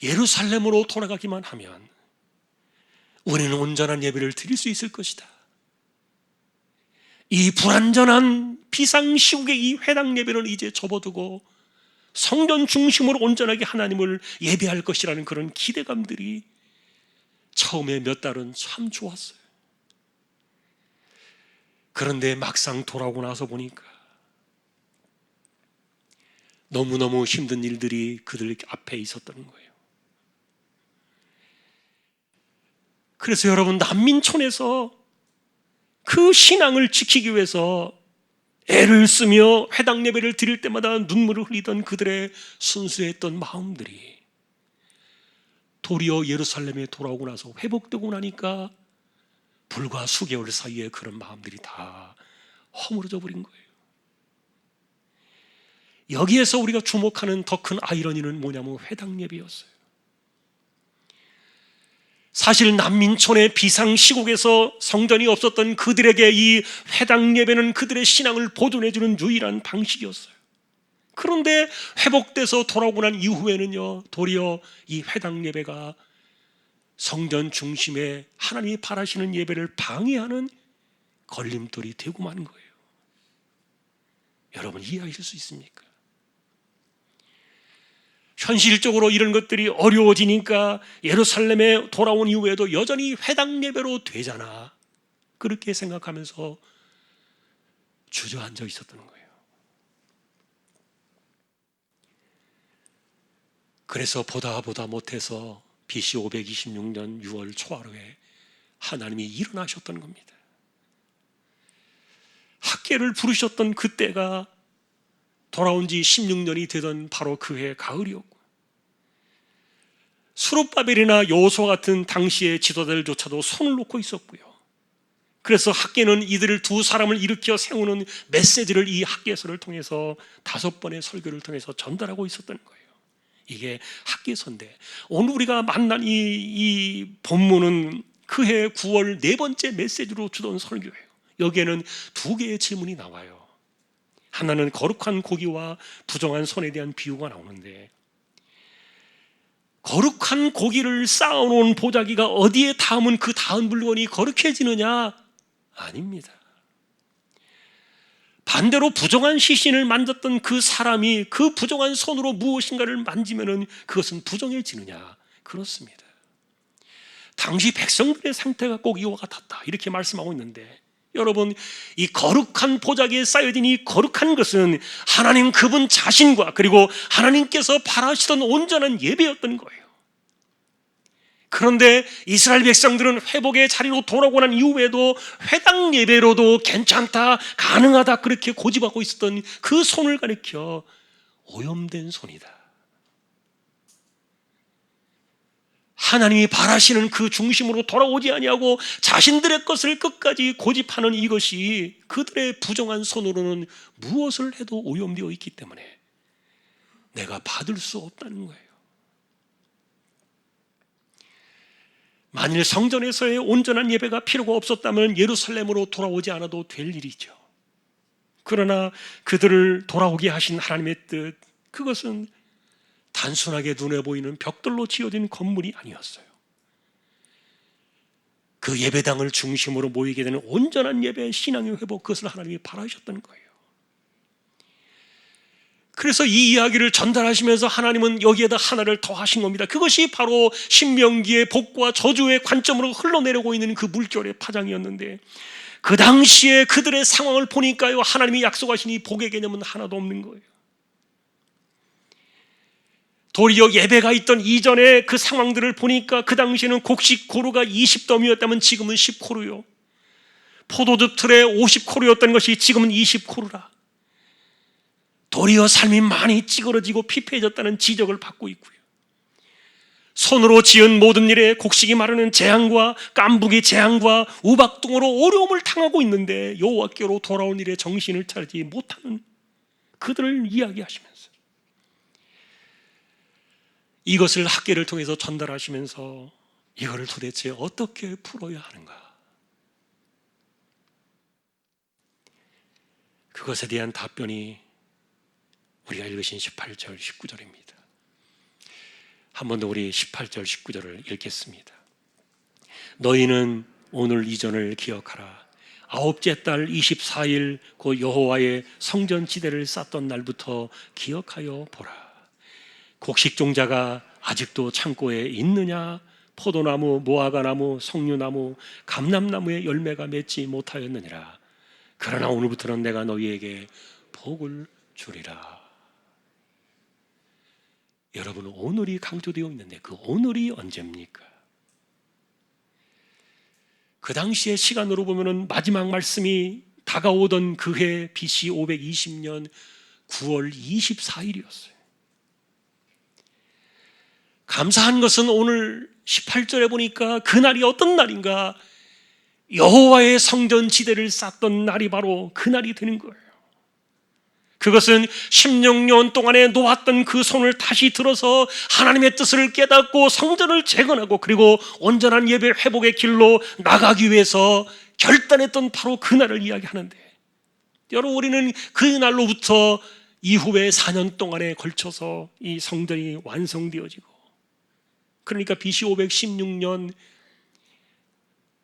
예루살렘으로 돌아가기만 하면 우리는 온전한 예배를 드릴 수 있을 것이다. 이 불완전한 비상시국의 이 회당 예배는 이제 접어두고 성전 중심으로 온전하게 하나님을 예배할 것이라는 그런 기대감들이 처음에 몇 달은 참 좋았어요. 그런데 막상 돌아오고 나서 보니까 너무너무 힘든 일들이 그들 앞에 있었던 거예요. 그래서 여러분, 난민촌에서 그 신앙을 지키기 위해서 애를 쓰며 회당 예배를 드릴 때마다 눈물을 흘리던 그들의 순수했던 마음들이 도리어 예루살렘에 돌아오고 나서 회복되고 나니까 불과 수개월 사이에 그런 마음들이 다 허물어져 버린 거예요. 여기에서 우리가 주목하는 더 큰 아이러니는 뭐냐면 회당 예배였어요. 사실 난민촌의 비상시국에서 성전이 없었던 그들에게 이 회당 예배는 그들의 신앙을 보존해주는 유일한 방식이었어요. 그런데 회복돼서 돌아오고 난 이후에는요, 도리어 이 회당 예배가 성전 중심에 하나님이 바라시는 예배를 방해하는 걸림돌이 되고 만 거예요. 여러분, 이해하실 수 있습니까? 현실적으로 이런 것들이 어려워지니까 예루살렘에 돌아온 이후에도 여전히 회당 예배로 되잖아, 그렇게 생각하면서 주저앉아 있었던 거예요. 그래서 보다 못해서 BC 526년 6월 초하루에 하나님이 일어나셨던 겁니다. 학계를 부르셨던 그때가 돌아온 지 16년이 되던 바로 그 해 가을이었고, 스룹바벨이나 여호수아 같은 당시의 지도자들조차도 손을 놓고 있었고요. 그래서 학계는 이들을 두 사람을 일으켜 세우는 메시지를 이 학계서를 통해서 5번의 설교를 통해서 전달하고 있었던 거예요. 이게 학계서인데, 오늘 우리가 만난 이 본문은 그해 9월 4번째 메시지로 주던 설교예요. 여기에는 2개의 질문이 나와요. 하나는 거룩한 고기와 부정한 손에 대한 비유가 나오는데, 거룩한 고기를 쌓아놓은 보자기가 어디에 닿으면 그 닿은 물건이 거룩해지느냐? 아닙니다. 반대로 부정한 시신을 만졌던 그 사람이 그 부정한 손으로 무엇인가를 만지면 그것은 부정해지느냐? 그렇습니다. 당시 백성들의 상태가 꼭 이와 같았다 이렇게 말씀하고 있는데, 여러분, 이 거룩한 보자기에 쌓여진 이 거룩한 것은 하나님 그분 자신과 그리고 하나님께서 바라시던 온전한 예배였던 거예요. 그런데 이스라엘 백성들은 회복의 자리로 돌아오고 난 이후에도 회당 예배로도 괜찮다, 가능하다 그렇게 고집하고 있었던 그 손을 가리켜 오염된 손이다. 하나님이 바라시는 그 중심으로 돌아오지 아니하고 자신들의 것을 끝까지 고집하는 이것이 그들의 부정한 손으로는 무엇을 해도 오염되어 있기 때문에 내가 받을 수 없다는 거예요. 만일 성전에서의 온전한 예배가 필요가 없었다면 예루살렘으로 돌아오지 않아도 될 일이죠. 그러나 그들을 돌아오게 하신 하나님의 뜻, 그것은 단순하게 눈에 보이는 벽돌로 지어진 건물이 아니었어요. 그 예배당을 중심으로 모이게 되는 온전한 예배, 신앙의 회복, 그것을 하나님이 바라셨던 거예요. 그래서 이 이야기를 전달하시면서 하나님은 여기에다 하나를 더하신 겁니다. 그것이 바로 신명기의 복과 저주의 관점으로 흘러내려고 있는 그 물결의 파장이었는데, 그 당시에 그들의 상황을 보니까요, 하나님이 약속하신 이 복의 개념은 하나도 없는 거예요. 도리어 예배가 있던 이전에 그 상황들을 보니까 그 당시에는 곡식 고루가 20더미였다면 지금은 10코루요. 포도즙 틀에 50코루였던 것이 지금은 20코루라. 도리어 삶이 많이 찌그러지고 피폐해졌다는 지적을 받고 있고요. 손으로 지은 모든 일에 곡식이 마르는 재앙과 깐부기 재앙과 우박등으로 어려움을 당하고 있는데 여호와께로 돌아온 일에 정신을 차리지 못하는 그들을 이야기하시면서 이것을 학계를 통해서 전달하시면서 이거를 도대체 어떻게 풀어야 하는가? 그것에 대한 답변이 우리가 읽으신 18절, 19절입니다. 한 번 더 우리 18절, 19절을 읽겠습니다. 너희는 오늘 이전을 기억하라. 아홉째 달 24일 그 여호와의 성전 지대를 쌓던 날부터 기억하여 보라. 곡식 종자가 아직도 창고에 있느냐? 포도나무, 무화과나무, 석류나무, 감람나무의 열매가 맺지 못하였느니라. 그러나 오늘부터는 내가 너희에게 복을 주리라. 여러분, 오늘이 강조되어 있는데 그 오늘이 언제입니까? 그 당시의 시간으로 보면은 마지막 말씀이 다가오던 그해 BC 520년 9월 24일이었어요. 감사한 것은 오늘 18절에 보니까 그날이 어떤 날인가? 여호와의 성전 지대를 쌓던 날이 바로 그날이 되는 거예요. 그것은 16년 동안에 놓았던 그 손을 다시 들어서 하나님의 뜻을 깨닫고 성전을 재건하고 그리고 온전한 예배 회복의 길로 나가기 위해서 결단했던 바로 그날을 이야기하는데, 여러분, 우리는 그 날로부터 이후에 4년 동안에 걸쳐서 이 성전이 완성되어지고, 그러니까 BC 516년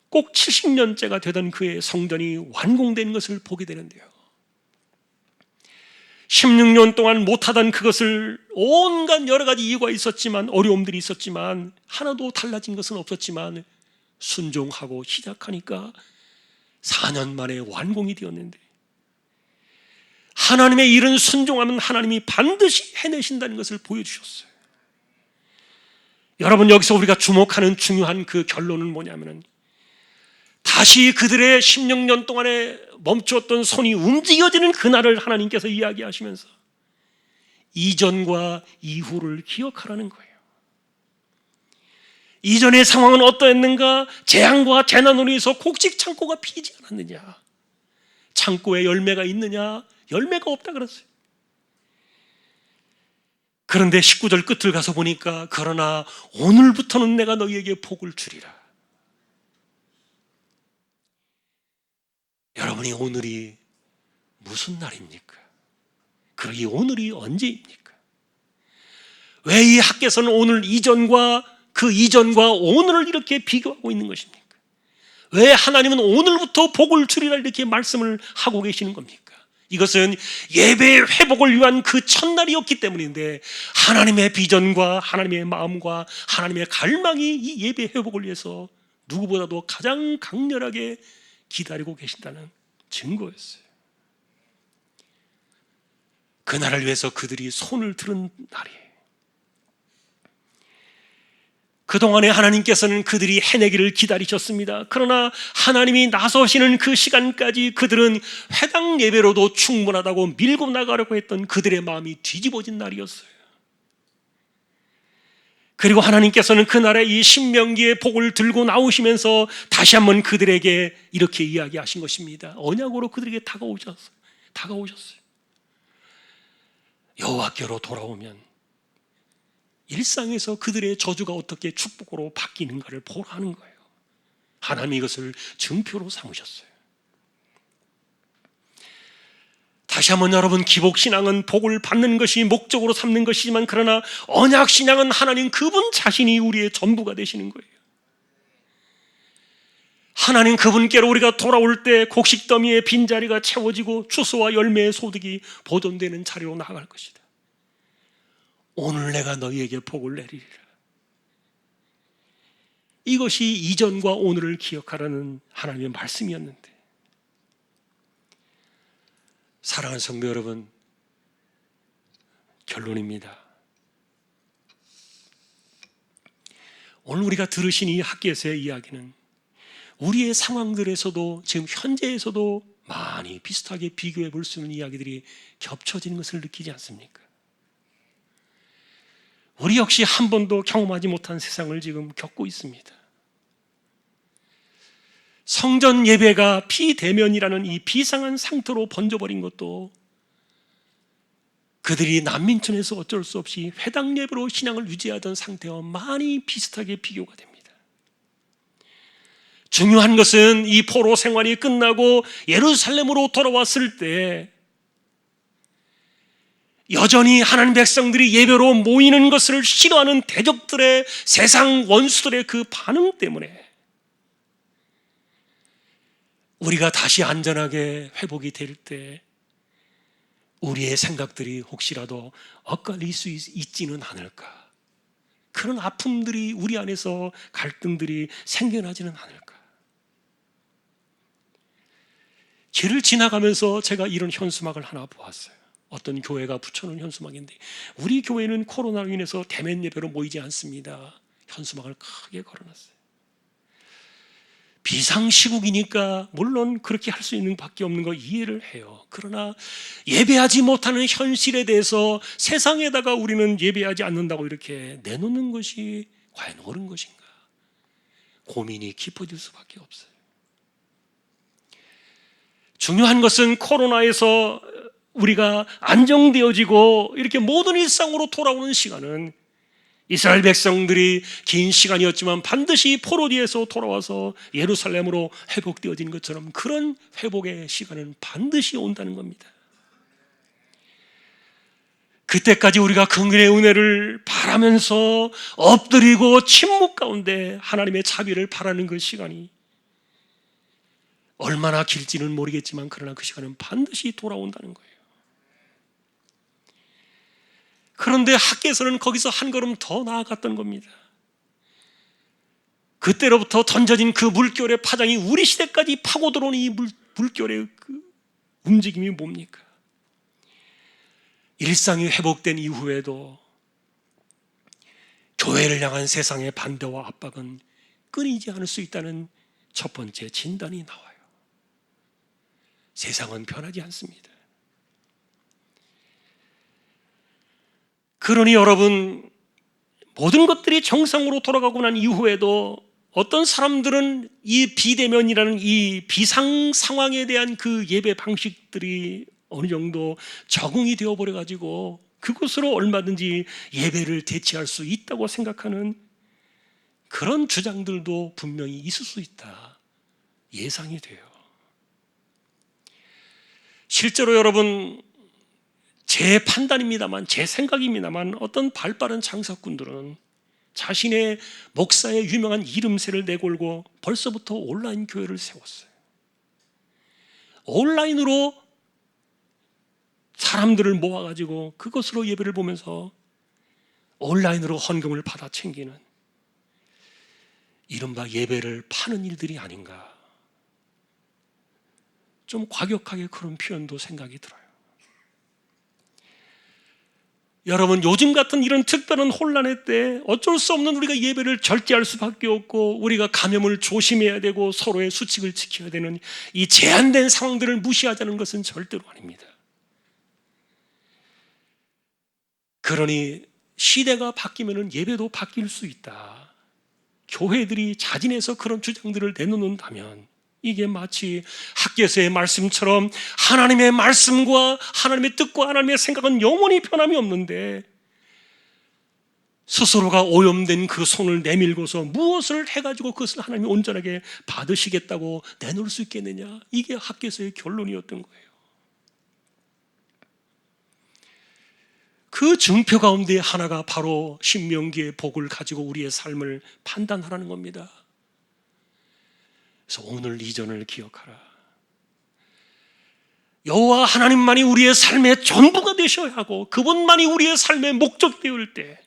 꼭 70년째가 되던 그의 성전이 완공된 것을 보게 되는데요, 16년 동안 못하던 그것을 온갖 여러 가지 이유가 있었지만, 어려움들이 있었지만 하나도 달라진 것은 없었지만 순종하고 시작하니까 4년 만에 완공이 되었는데, 하나님의 일은 순종하면 하나님이 반드시 해내신다는 것을 보여주셨어요. 여러분, 여기서 우리가 주목하는 중요한 그 결론은 뭐냐면은, 다시 그들의 16년 동안에 멈추었던 손이 움직여지는 그날을 하나님께서 이야기하시면서 이전과 이후를 기억하라는 거예요. 이전의 상황은 어떠했는가? 재앙과 재난으로 인해서 곡식 창고가 피지 않았느냐? 창고에 열매가 있느냐? 열매가 없다 그랬어요. 그런데 19절 끝을 가서 보니까 그러나 오늘부터는 내가 너희에게 복을 주리라. 여러분이 오늘이 무슨 날입니까? 그리고 이 오늘이 언제입니까? 왜 이 학개서는 오늘 이전과 그 이전과 오늘을 이렇게 비교하고 있는 것입니까? 왜 하나님은 오늘부터 복을 주리라 이렇게 말씀을 하고 계시는 겁니까? 이것은 예배의 회복을 위한 그 첫날이었기 때문인데, 하나님의 비전과 하나님의 마음과 하나님의 갈망이 이 예배 회복을 위해서 누구보다도 가장 강렬하게 기다리고 계신다는 증거였어요. 그날을 위해서 그들이 손을 들은 날이에요. 그동안에 하나님께서는 그들이 해내기를 기다리셨습니다. 그러나 하나님이 나서시는 그 시간까지 그들은 회당 예배로도 충분하다고 밀고 나가려고 했던 그들의 마음이 뒤집어진 날이었어요. 그리고 하나님께서는 그날에 이 신명기의 복을 들고 나오시면서 다시 한번 그들에게 이렇게 이야기하신 것입니다. 언약으로 그들에게 다가오셨어요. 여호와께로 돌아오면 일상에서 그들의 저주가 어떻게 축복으로 바뀌는가를 보라는 거예요. 하나님이 이것을 증표로 삼으셨어요. 다시 한번 여러분, 기복신앙은 복을 받는 것이 목적으로 삼는 것이지만, 그러나 언약신앙은 하나님 그분 자신이 우리의 전부가 되시는 거예요. 하나님 그분께로 우리가 돌아올 때 곡식더미의 빈자리가 채워지고 추수와 열매의 소득이 보존되는 자리로 나아갈 것이다. 오늘 내가 너희에게 복을 내리리라. 이것이 이전과 오늘을 기억하라는 하나님의 말씀이었는데, 사랑하는 성도 여러분, 결론입니다. 오늘 우리가 들으신 이 학개서의 이야기는 우리의 상황들에서도 지금 현재에서도 많이 비슷하게 비교해 볼 수 있는 이야기들이 겹쳐지는 것을 느끼지 않습니까? 우리 역시 한 번도 경험하지 못한 세상을 지금 겪고 있습니다. 성전 예배가 비대면이라는 이 비상한 상태로 번져버린 것도 그들이 난민촌에서 어쩔 수 없이 회당 예배로 신앙을 유지하던 상태와 많이 비슷하게 비교가 됩니다. 중요한 것은 이 포로 생활이 끝나고 예루살렘으로 돌아왔을 때 여전히 하나님 백성들이 예배로 모이는 것을 싫어하는 대적들의, 세상 원수들의 그 반응 때문에 우리가 다시 안전하게 회복이 될 때 우리의 생각들이 혹시라도 엇갈릴 수 있지는 않을까, 그런 아픔들이 우리 안에서 갈등들이 생겨나지는 않을까. 길을 지나가면서 제가 이런 현수막을 하나 보았어요. 어떤 교회가 붙여놓은 현수막인데, 우리 교회는 코로나로 인해서 대면 예배로 모이지 않습니다. 현수막을 크게 걸어놨어요. 비상시국이니까 물론 그렇게 할 수 있는 밖에 없는 거 이해를 해요. 그러나 예배하지 못하는 현실에 대해서 세상에다가 우리는 예배하지 않는다고 이렇게 내놓는 것이 과연 옳은 것인가, 고민이 깊어질 수밖에 없어요. 중요한 것은 코로나에서 우리가 안정되어지고 이렇게 모든 일상으로 돌아오는 시간은 이스라엘 백성들이 긴 시간이었지만 반드시 포로 뒤에서 돌아와서 예루살렘으로 회복되어진 것처럼 그런 회복의 시간은 반드시 온다는 겁니다. 그때까지 우리가 긍휼의 은혜를 바라면서 엎드리고 침묵 가운데 하나님의 자비를 바라는 그 시간이 얼마나 길지는 모르겠지만, 그러나 그 시간은 반드시 돌아온다는 거예요. 그런데 학개서는 거기서 한 걸음 더 나아갔던 겁니다. 그때로부터 던져진 그 물결의 파장이 우리 시대까지 파고 들어오는 이 물결의 그 움직임이 뭡니까? 일상이 회복된 이후에도 교회를 향한 세상의 반대와 압박은 끊이지 않을 수 있다는 첫 번째 진단이 나와요. 세상은 변하지 않습니다. 그러니 여러분, 모든 것들이 정상으로 돌아가고 난 이후에도 어떤 사람들은 이 비대면이라는 이 비상 상황에 대한 그 예배 방식들이 어느 정도 적응이 되어버려 가지고 그것으로 얼마든지 예배를 대체할 수 있다고 생각하는 그런 주장들도 분명히 있을 수 있다, 예상이 돼요. 실제로 여러분, 제 판단입니다만, 제 생각입니다만, 어떤 발빠른 장사꾼들은 자신의 목사의 유명한 이름새를 내걸고 벌써부터 온라인 교회를 세웠어요. 온라인으로 사람들을 모아가지고 그것으로 예배를 보면서 온라인으로 헌금을 받아 챙기는 이른바 예배를 파는 일들이 아닌가. 좀 과격하게 그런 표현도 생각이 들어요. 여러분, 요즘 같은 이런 특별한 혼란의 때 어쩔 수 없는 우리가 예배를 절제할 수밖에 없고, 우리가 감염을 조심해야 되고 서로의 수칙을 지켜야 되는 이 제한된 상황들을 무시하자는 것은 절대로 아닙니다. 그러니 시대가 바뀌면 예배도 바뀔 수 있다. 교회들이 자진해서 그런 주장들을 내놓는다면 이게 마치 학개서의 말씀처럼 하나님의 말씀과 하나님의 뜻과 하나님의 생각은 영원히 변함이 없는데, 스스로가 오염된 그 손을 내밀고서 무엇을 해가지고 그것을 하나님이 온전하게 받으시겠다고 내놓을 수 있겠느냐. 이게 학개서의 결론이었던 거예요. 그 증표 가운데 하나가 바로 신명기의 복을 가지고 우리의 삶을 판단하라는 겁니다. 그래서 오늘 이전을 기억하라. 여호와 하나님만이 우리의 삶의 전부가 되셔야 하고 그분만이 우리의 삶의 목적이 되올 때,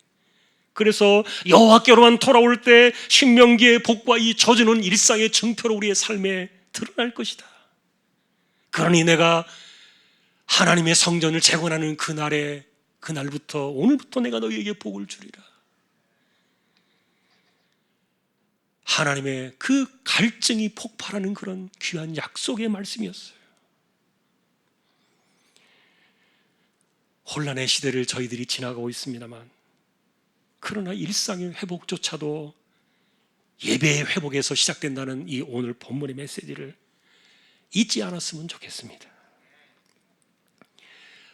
그래서 여호와께로만 돌아올 때 신명기의 복과 이 저주는 일상의 증표로 우리의 삶에 드러날 것이다. 그러니 내가 하나님의 성전을 재건하는 그날부터 오늘부터 내가 너희에게 복을 주리라. 하나님의 그 갈증이 폭발하는 그런 귀한 약속의 말씀이었어요. 혼란의 시대를 저희들이 지나가고 있습니다만, 그러나 일상의 회복조차도 예배의 회복에서 시작된다는 이 오늘 본문의 메시지를 잊지 않았으면 좋겠습니다.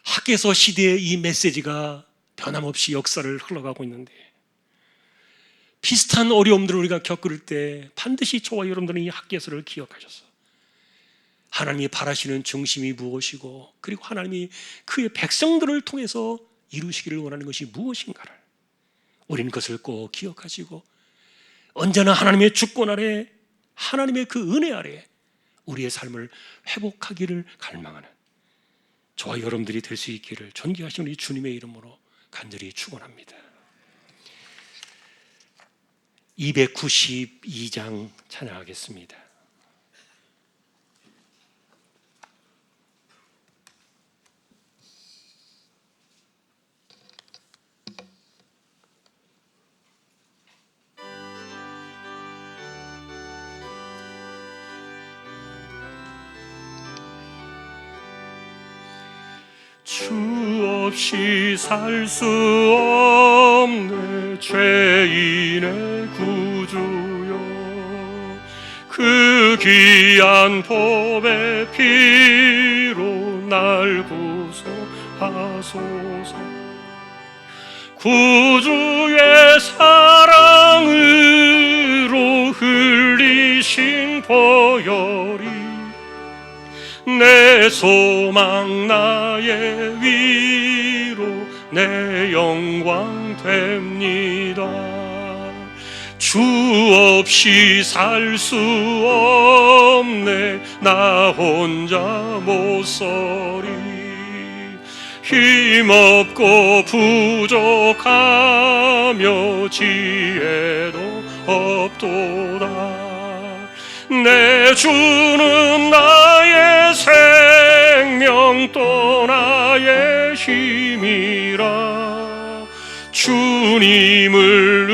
학개서 시대의 이 메시지가 변함없이 역사를 흘러가고 있는데, 비슷한 어려움들을 우리가 겪을 때 반드시 저와 여러분들은 이 학개서를 기억하셔서 하나님이 바라시는 중심이 무엇이고, 그리고 하나님이 그의 백성들을 통해서 이루시기를 원하는 것이 무엇인가를 우리는 그것을 꼭 기억하시고, 언제나 하나님의 주권 아래, 하나님의 그 은혜 아래 우리의 삶을 회복하기를 갈망하는 저와 여러분들이 될 수 있기를 존귀하신 우리 주님의 이름으로 간절히 축원합니다. 292장 찬양하겠습니다. 주 없이 살 수 없네 죄인의 구주여, 그 귀한 보배 피로 날 구속하소서. 구주의 사랑으로 흘리신 보혈이 내 소망 나의 위로 내 영광 됩니다. 주 없이 살 수 없네 나 혼자 못 서리. 힘없고 부족하며 지혜도 없도다. 내 주는 나의 생명 또 나의 힘이라. 주님을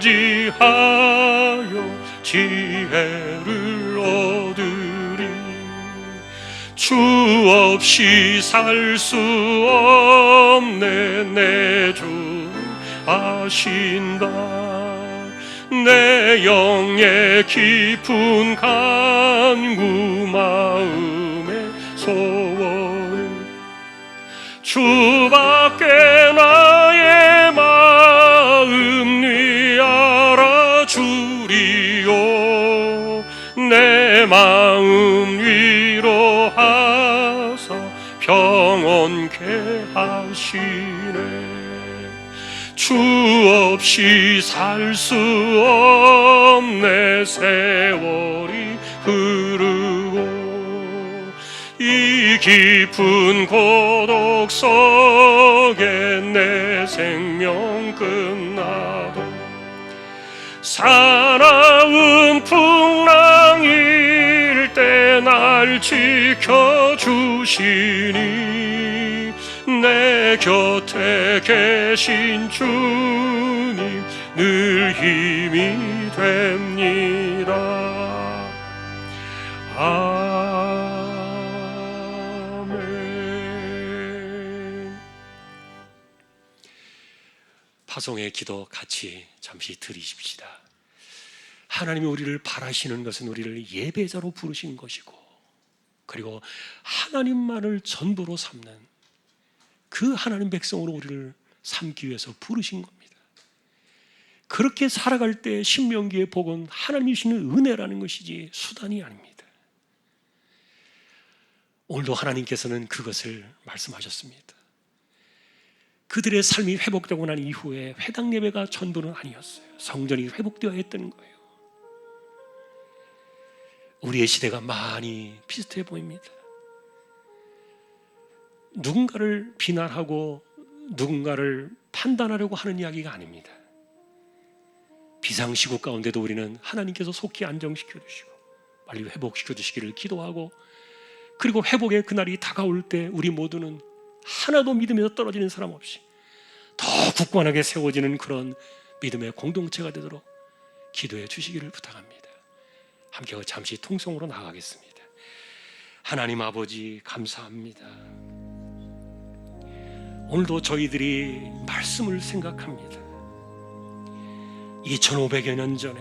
의지하여 지혜를 얻으리. 주 없이 살 수 없네 내 주 아신다. 내 영의 깊은 간구 마음의 소원을 주밖에 나의 마음 위 알아주리요. 내 마음 위로하사 평온케 하소서. 주시네. 주 없이 살 수 없네. 세월이 흐르고 이 깊은 고독 속에 내 생명 끝나도 사나운 풍랑일 때 날 지켜주시니 내 곁에 계신 주님 늘 힘이 됩니다. 아멘. 파송의 기도 같이 잠시 드리십시다. 하나님이 우리를 바라시는 것은 우리를 예배자로 부르신 것이고, 그리고 하나님만을 전부로 삼는 그 하나님 백성으로 우리를 삼기 위해서 부르신 겁니다. 그렇게 살아갈 때 신명기의 복은 하나님이 주시는 은혜라는 것이지 수단이 아닙니다. 오늘도 하나님께서는 그것을 말씀하셨습니다. 그들의 삶이 회복되고 난 이후에 회당 예배가 전부는 아니었어요. 성전이 회복되어야 했던 거예요. 우리의 시대가 많이 비슷해 보입니다. 누군가를 비난하고 누군가를 판단하려고 하는 이야기가 아닙니다. 비상시국 가운데도 우리는 하나님께서 속히 안정시켜 주시고 빨리 회복시켜 주시기를 기도하고, 그리고 회복의 그날이 다가올 때 우리 모두는 하나도 믿음에서 떨어지는 사람 없이 더 굳건하게 세워지는 그런 믿음의 공동체가 되도록 기도해 주시기를 부탁합니다. 함께 잠시 통성으로 나가겠습니다. 하나님 아버지 감사합니다. 오늘도 저희들이 말씀을 생각합니다. 2500여 년 전에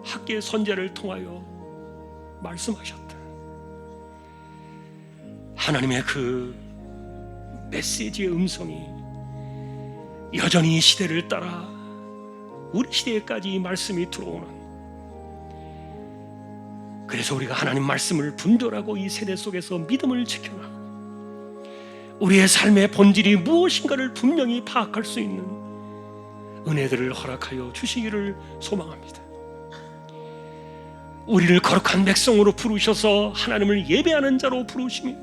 학계 선제를 통하여 말씀하셨다. 하나님의 그 메시지의 음성이 여전히 시대를 따라 우리 시대에까지 이 말씀이 들어오는, 그래서 우리가 하나님 말씀을 분별하고 이 세대 속에서 믿음을 지켜나가고 우리의 삶의 본질이 무엇인가를 분명히 파악할 수 있는 은혜들을 허락하여 주시기를 소망합니다. 우리를 거룩한 백성으로 부르셔서 하나님을 예배하는 자로 부르시며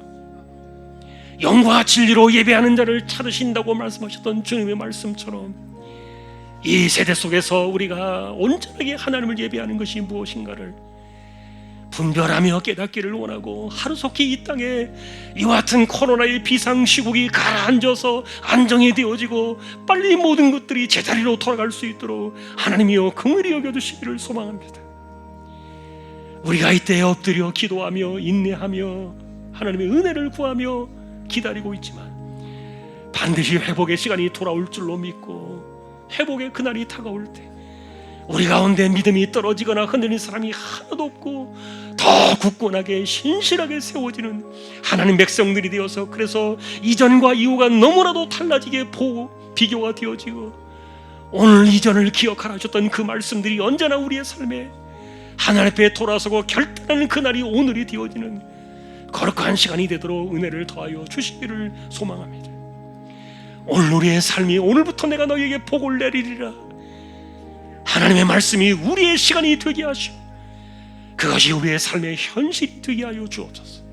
영과 진리로 예배하는 자를 찾으신다고 말씀하셨던 주님의 말씀처럼 이 세대 속에서 우리가 온전하게 하나님을 예배하는 것이 무엇인가를 분별하며 깨닫기를 원하고, 하루속히 이 땅에 이와 같은 코로나의 비상시국이 가라앉아서 안정이 되어지고 빨리 모든 것들이 제자리로 돌아갈 수 있도록 하나님이여 긍휼히 여겨주시기를 소망합니다. 우리가 이때에 엎드려 기도하며 인내하며 하나님의 은혜를 구하며 기다리고 있지만 반드시 회복의 시간이 돌아올 줄로 믿고, 회복의 그날이 다가올 때 우리 가운데 믿음이 떨어지거나 흔들린 사람이 하나도 없고 더 굳건하게 신실하게 세워지는 하나님 백성들이 되어서, 그래서 이전과 이후가 너무나도 달라지게 비교가 되어지고 오늘 이전을 기억하라 하셨던 그 말씀들이 언제나 우리의 삶에 하나님 앞에 돌아서고 결단하는 그날이 오늘이 되어지는 거룩한 시간이 되도록 은혜를 더하여 주시기를 소망합니다. 오늘 우리의 삶이 오늘부터 내가 너희에게 복을 내리리라, 하나님의 말씀이 우리의 시간이 되게 하시고 그것이 우리의 삶의 현실이 되게 하여 주옵소서.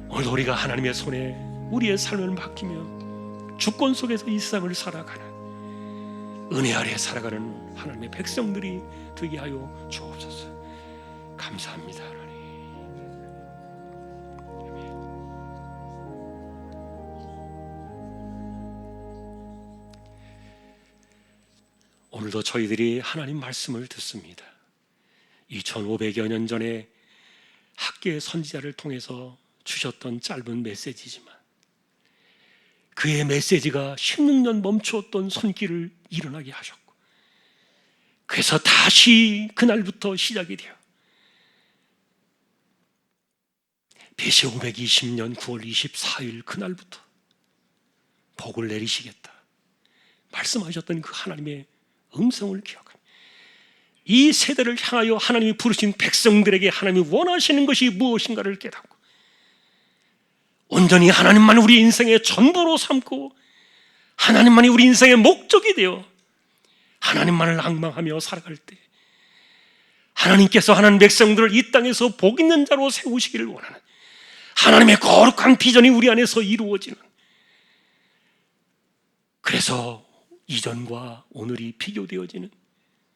오늘도 우리가 하나님의 손에 우리의 삶을 맡기며 주권 속에서 이 세상을 살아가는, 은혜 아래 살아가는 하나님의 백성들이 되게 하여 주옵소서. 감사합니다 하나님. 오늘도 저희들이 하나님 말씀을 듣습니다. 2500여 년 전에 학계의 선지자를 통해서 주셨던 짧은 메시지지만 그의 메시지가 16년 멈추었던 손길을 일어나게 하셨고, 그래서 다시 그날부터 시작이 되어 BC 520년 9월 24일 그날부터 복을 내리시겠다 말씀하셨던 그 하나님의 음성을 기억합니다. 이 세대를 향하여 하나님이 부르신 백성들에게 하나님이 원하시는 것이 무엇인가를 깨닫고 온전히 하나님만 우리 인생의 전부로 삼고 하나님만이 우리 인생의 목적이 되어 하나님만을 앙망하며 살아갈 때 하나님께서 하나님 백성들을 이 땅에서 복 있는 자로 세우시기를 원하는 하나님의 거룩한 비전이 우리 안에서 이루어지는, 그래서 이전과 오늘이 비교되어지는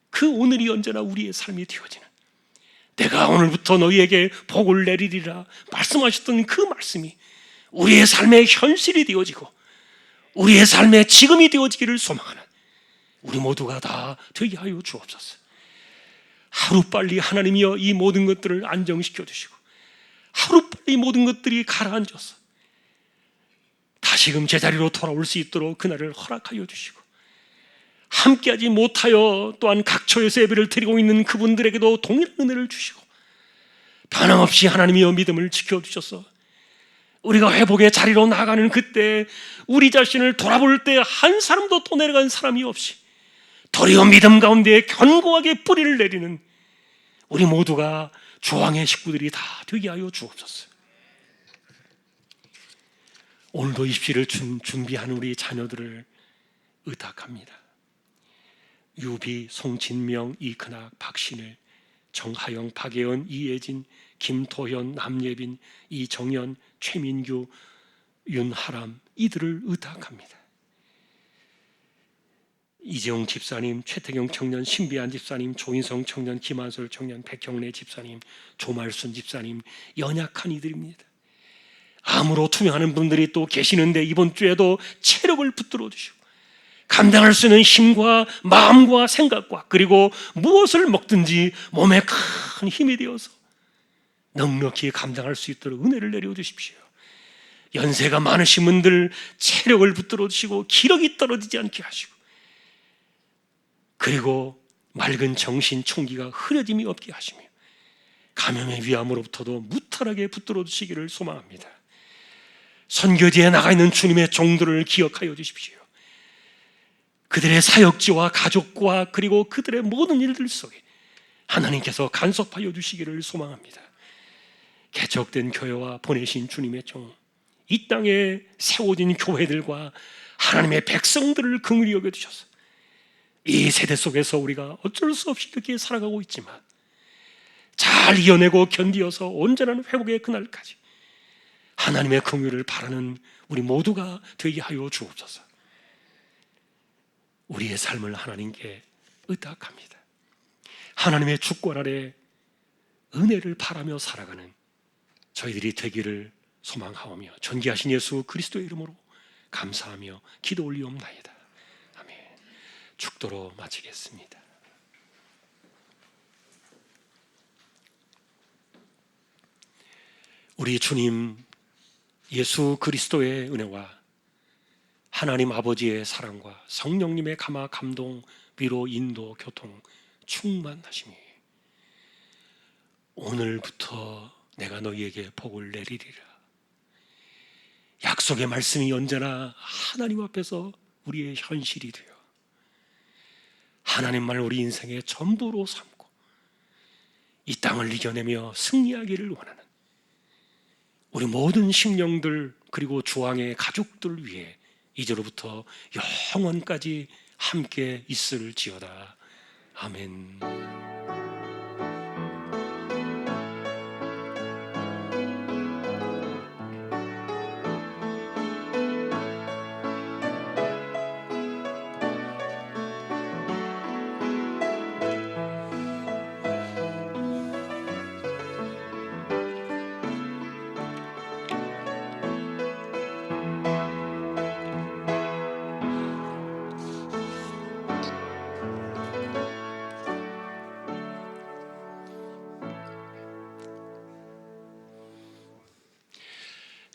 그 오늘이 언제나 우리의 삶이 되어지는, 내가 오늘부터 너희에게 복을 내리리라 말씀하셨던 그 말씀이 우리의 삶의 현실이 되어지고 우리의 삶의 지금이 되어지기를 소망하는 우리 모두가 다 되게 하여 주옵소서. 하루빨리 하나님이여 이 모든 것들을 안정시켜 주시고 하루빨리 모든 것들이 가라앉아서 다시금 제자리로 돌아올 수 있도록 그날을 허락하여 주시고, 함께하지 못하여 또한 각처에서 예배를 드리고 있는 그분들에게도 동일한 은혜를 주시고, 변함없이 하나님이여 믿음을 지켜주셔서 우리가 회복의 자리로 나아가는 그때 우리 자신을 돌아볼 때 한 사람도 또 내려간 사람이 없이 도리어 믿음 가운데 견고하게 뿌리를 내리는 우리 모두가 주왕의 식구들이 다 되게 하여 주옵소서. 오늘도 입시를 준비하는 우리 자녀들을 의탁합니다. 유비, 송진명, 이근학, 박신일, 정하영, 박예은, 이예진, 김도현, 남예빈, 이정연, 최민규, 윤하람, 이들을 의탁합니다. 이재용 집사님, 최태경 청년, 신비한 집사님, 조인성 청년, 김한솔 청년, 백경래 집사님, 조말순 집사님, 연약한 이들입니다. 암으로 투명하는 분들이 또 계시는데 이번 주에도 체력을 붙들어 주시고 감당할 수 있는 힘과 마음과 생각과 그리고 무엇을 먹든지 몸에 큰 힘이 되어서 넉넉히 감당할 수 있도록 은혜를 내려 주십시오. 연세가 많으신 분들 체력을 붙들어 주시고 기력이 떨어지지 않게 하시고, 그리고 맑은 정신 총기가 흐려짐이 없게 하시며 감염의 위암으로부터도 무탈하게 붙들어 주시기를 소망합니다. 선교지에 나가 있는 주님의 종들을 기억하여 주십시오. 그들의 사역지와 가족과 그리고 그들의 모든 일들 속에 하나님께서 간섭하여 주시기를 소망합니다. 개척된 교회와 보내신 주님의 종, 이 땅에 세워진 교회들과 하나님의 백성들을 긍휼히 여겨주셔서 이 세대 속에서 우리가 어쩔 수 없이 이렇게 살아가고 있지만 잘 이겨내고 견디어서 온전한 회복의 그날까지 하나님의 긍휼을 바라는 우리 모두가 되게 하여 주옵소서. 우리의 삶을 하나님께 의탁합니다. 하나님의 주권 아래 은혜를 바라며 살아가는 저희들이 되기를 소망하오며 존귀하신 예수 그리스도의 이름으로 감사하며 기도 올리옵나이다. 아멘. 축도로 마치겠습니다. 우리 주님 예수 그리스도의 은혜와 하나님 아버지의 사랑과 성령님의 감화, 감동, 위로, 인도, 교통, 충만하심이 오늘부터 내가 너희에게 복을 내리리라. 약속의 말씀이 언제나 하나님 앞에서 우리의 현실이 되어 하나님만을 우리 인생의 전부로 삼고 이 땅을 이겨내며 승리하기를 원하는 우리 모든 심령들 그리고 주왕의 가족들 위해 이제로부터 영원까지 함께 있을지어다. 아멘.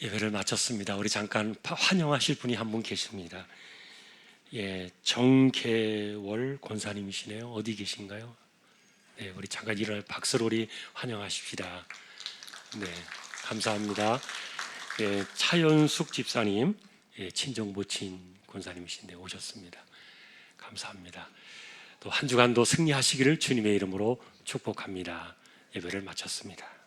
예배를 마쳤습니다. 우리 잠깐 환영하실 분이 한 분 계십니다. 예, 정계월 권사님이시네요. 어디 계신가요? 네, 우리 잠깐 일어날 박수로 우리 환영하십시다. 네, 감사합니다. 예, 차연숙 집사님, 예, 친정모친 권사님이신데 오셨습니다. 감사합니다. 또 한 주간도 승리하시기를 주님의 이름으로 축복합니다. 예배를 마쳤습니다.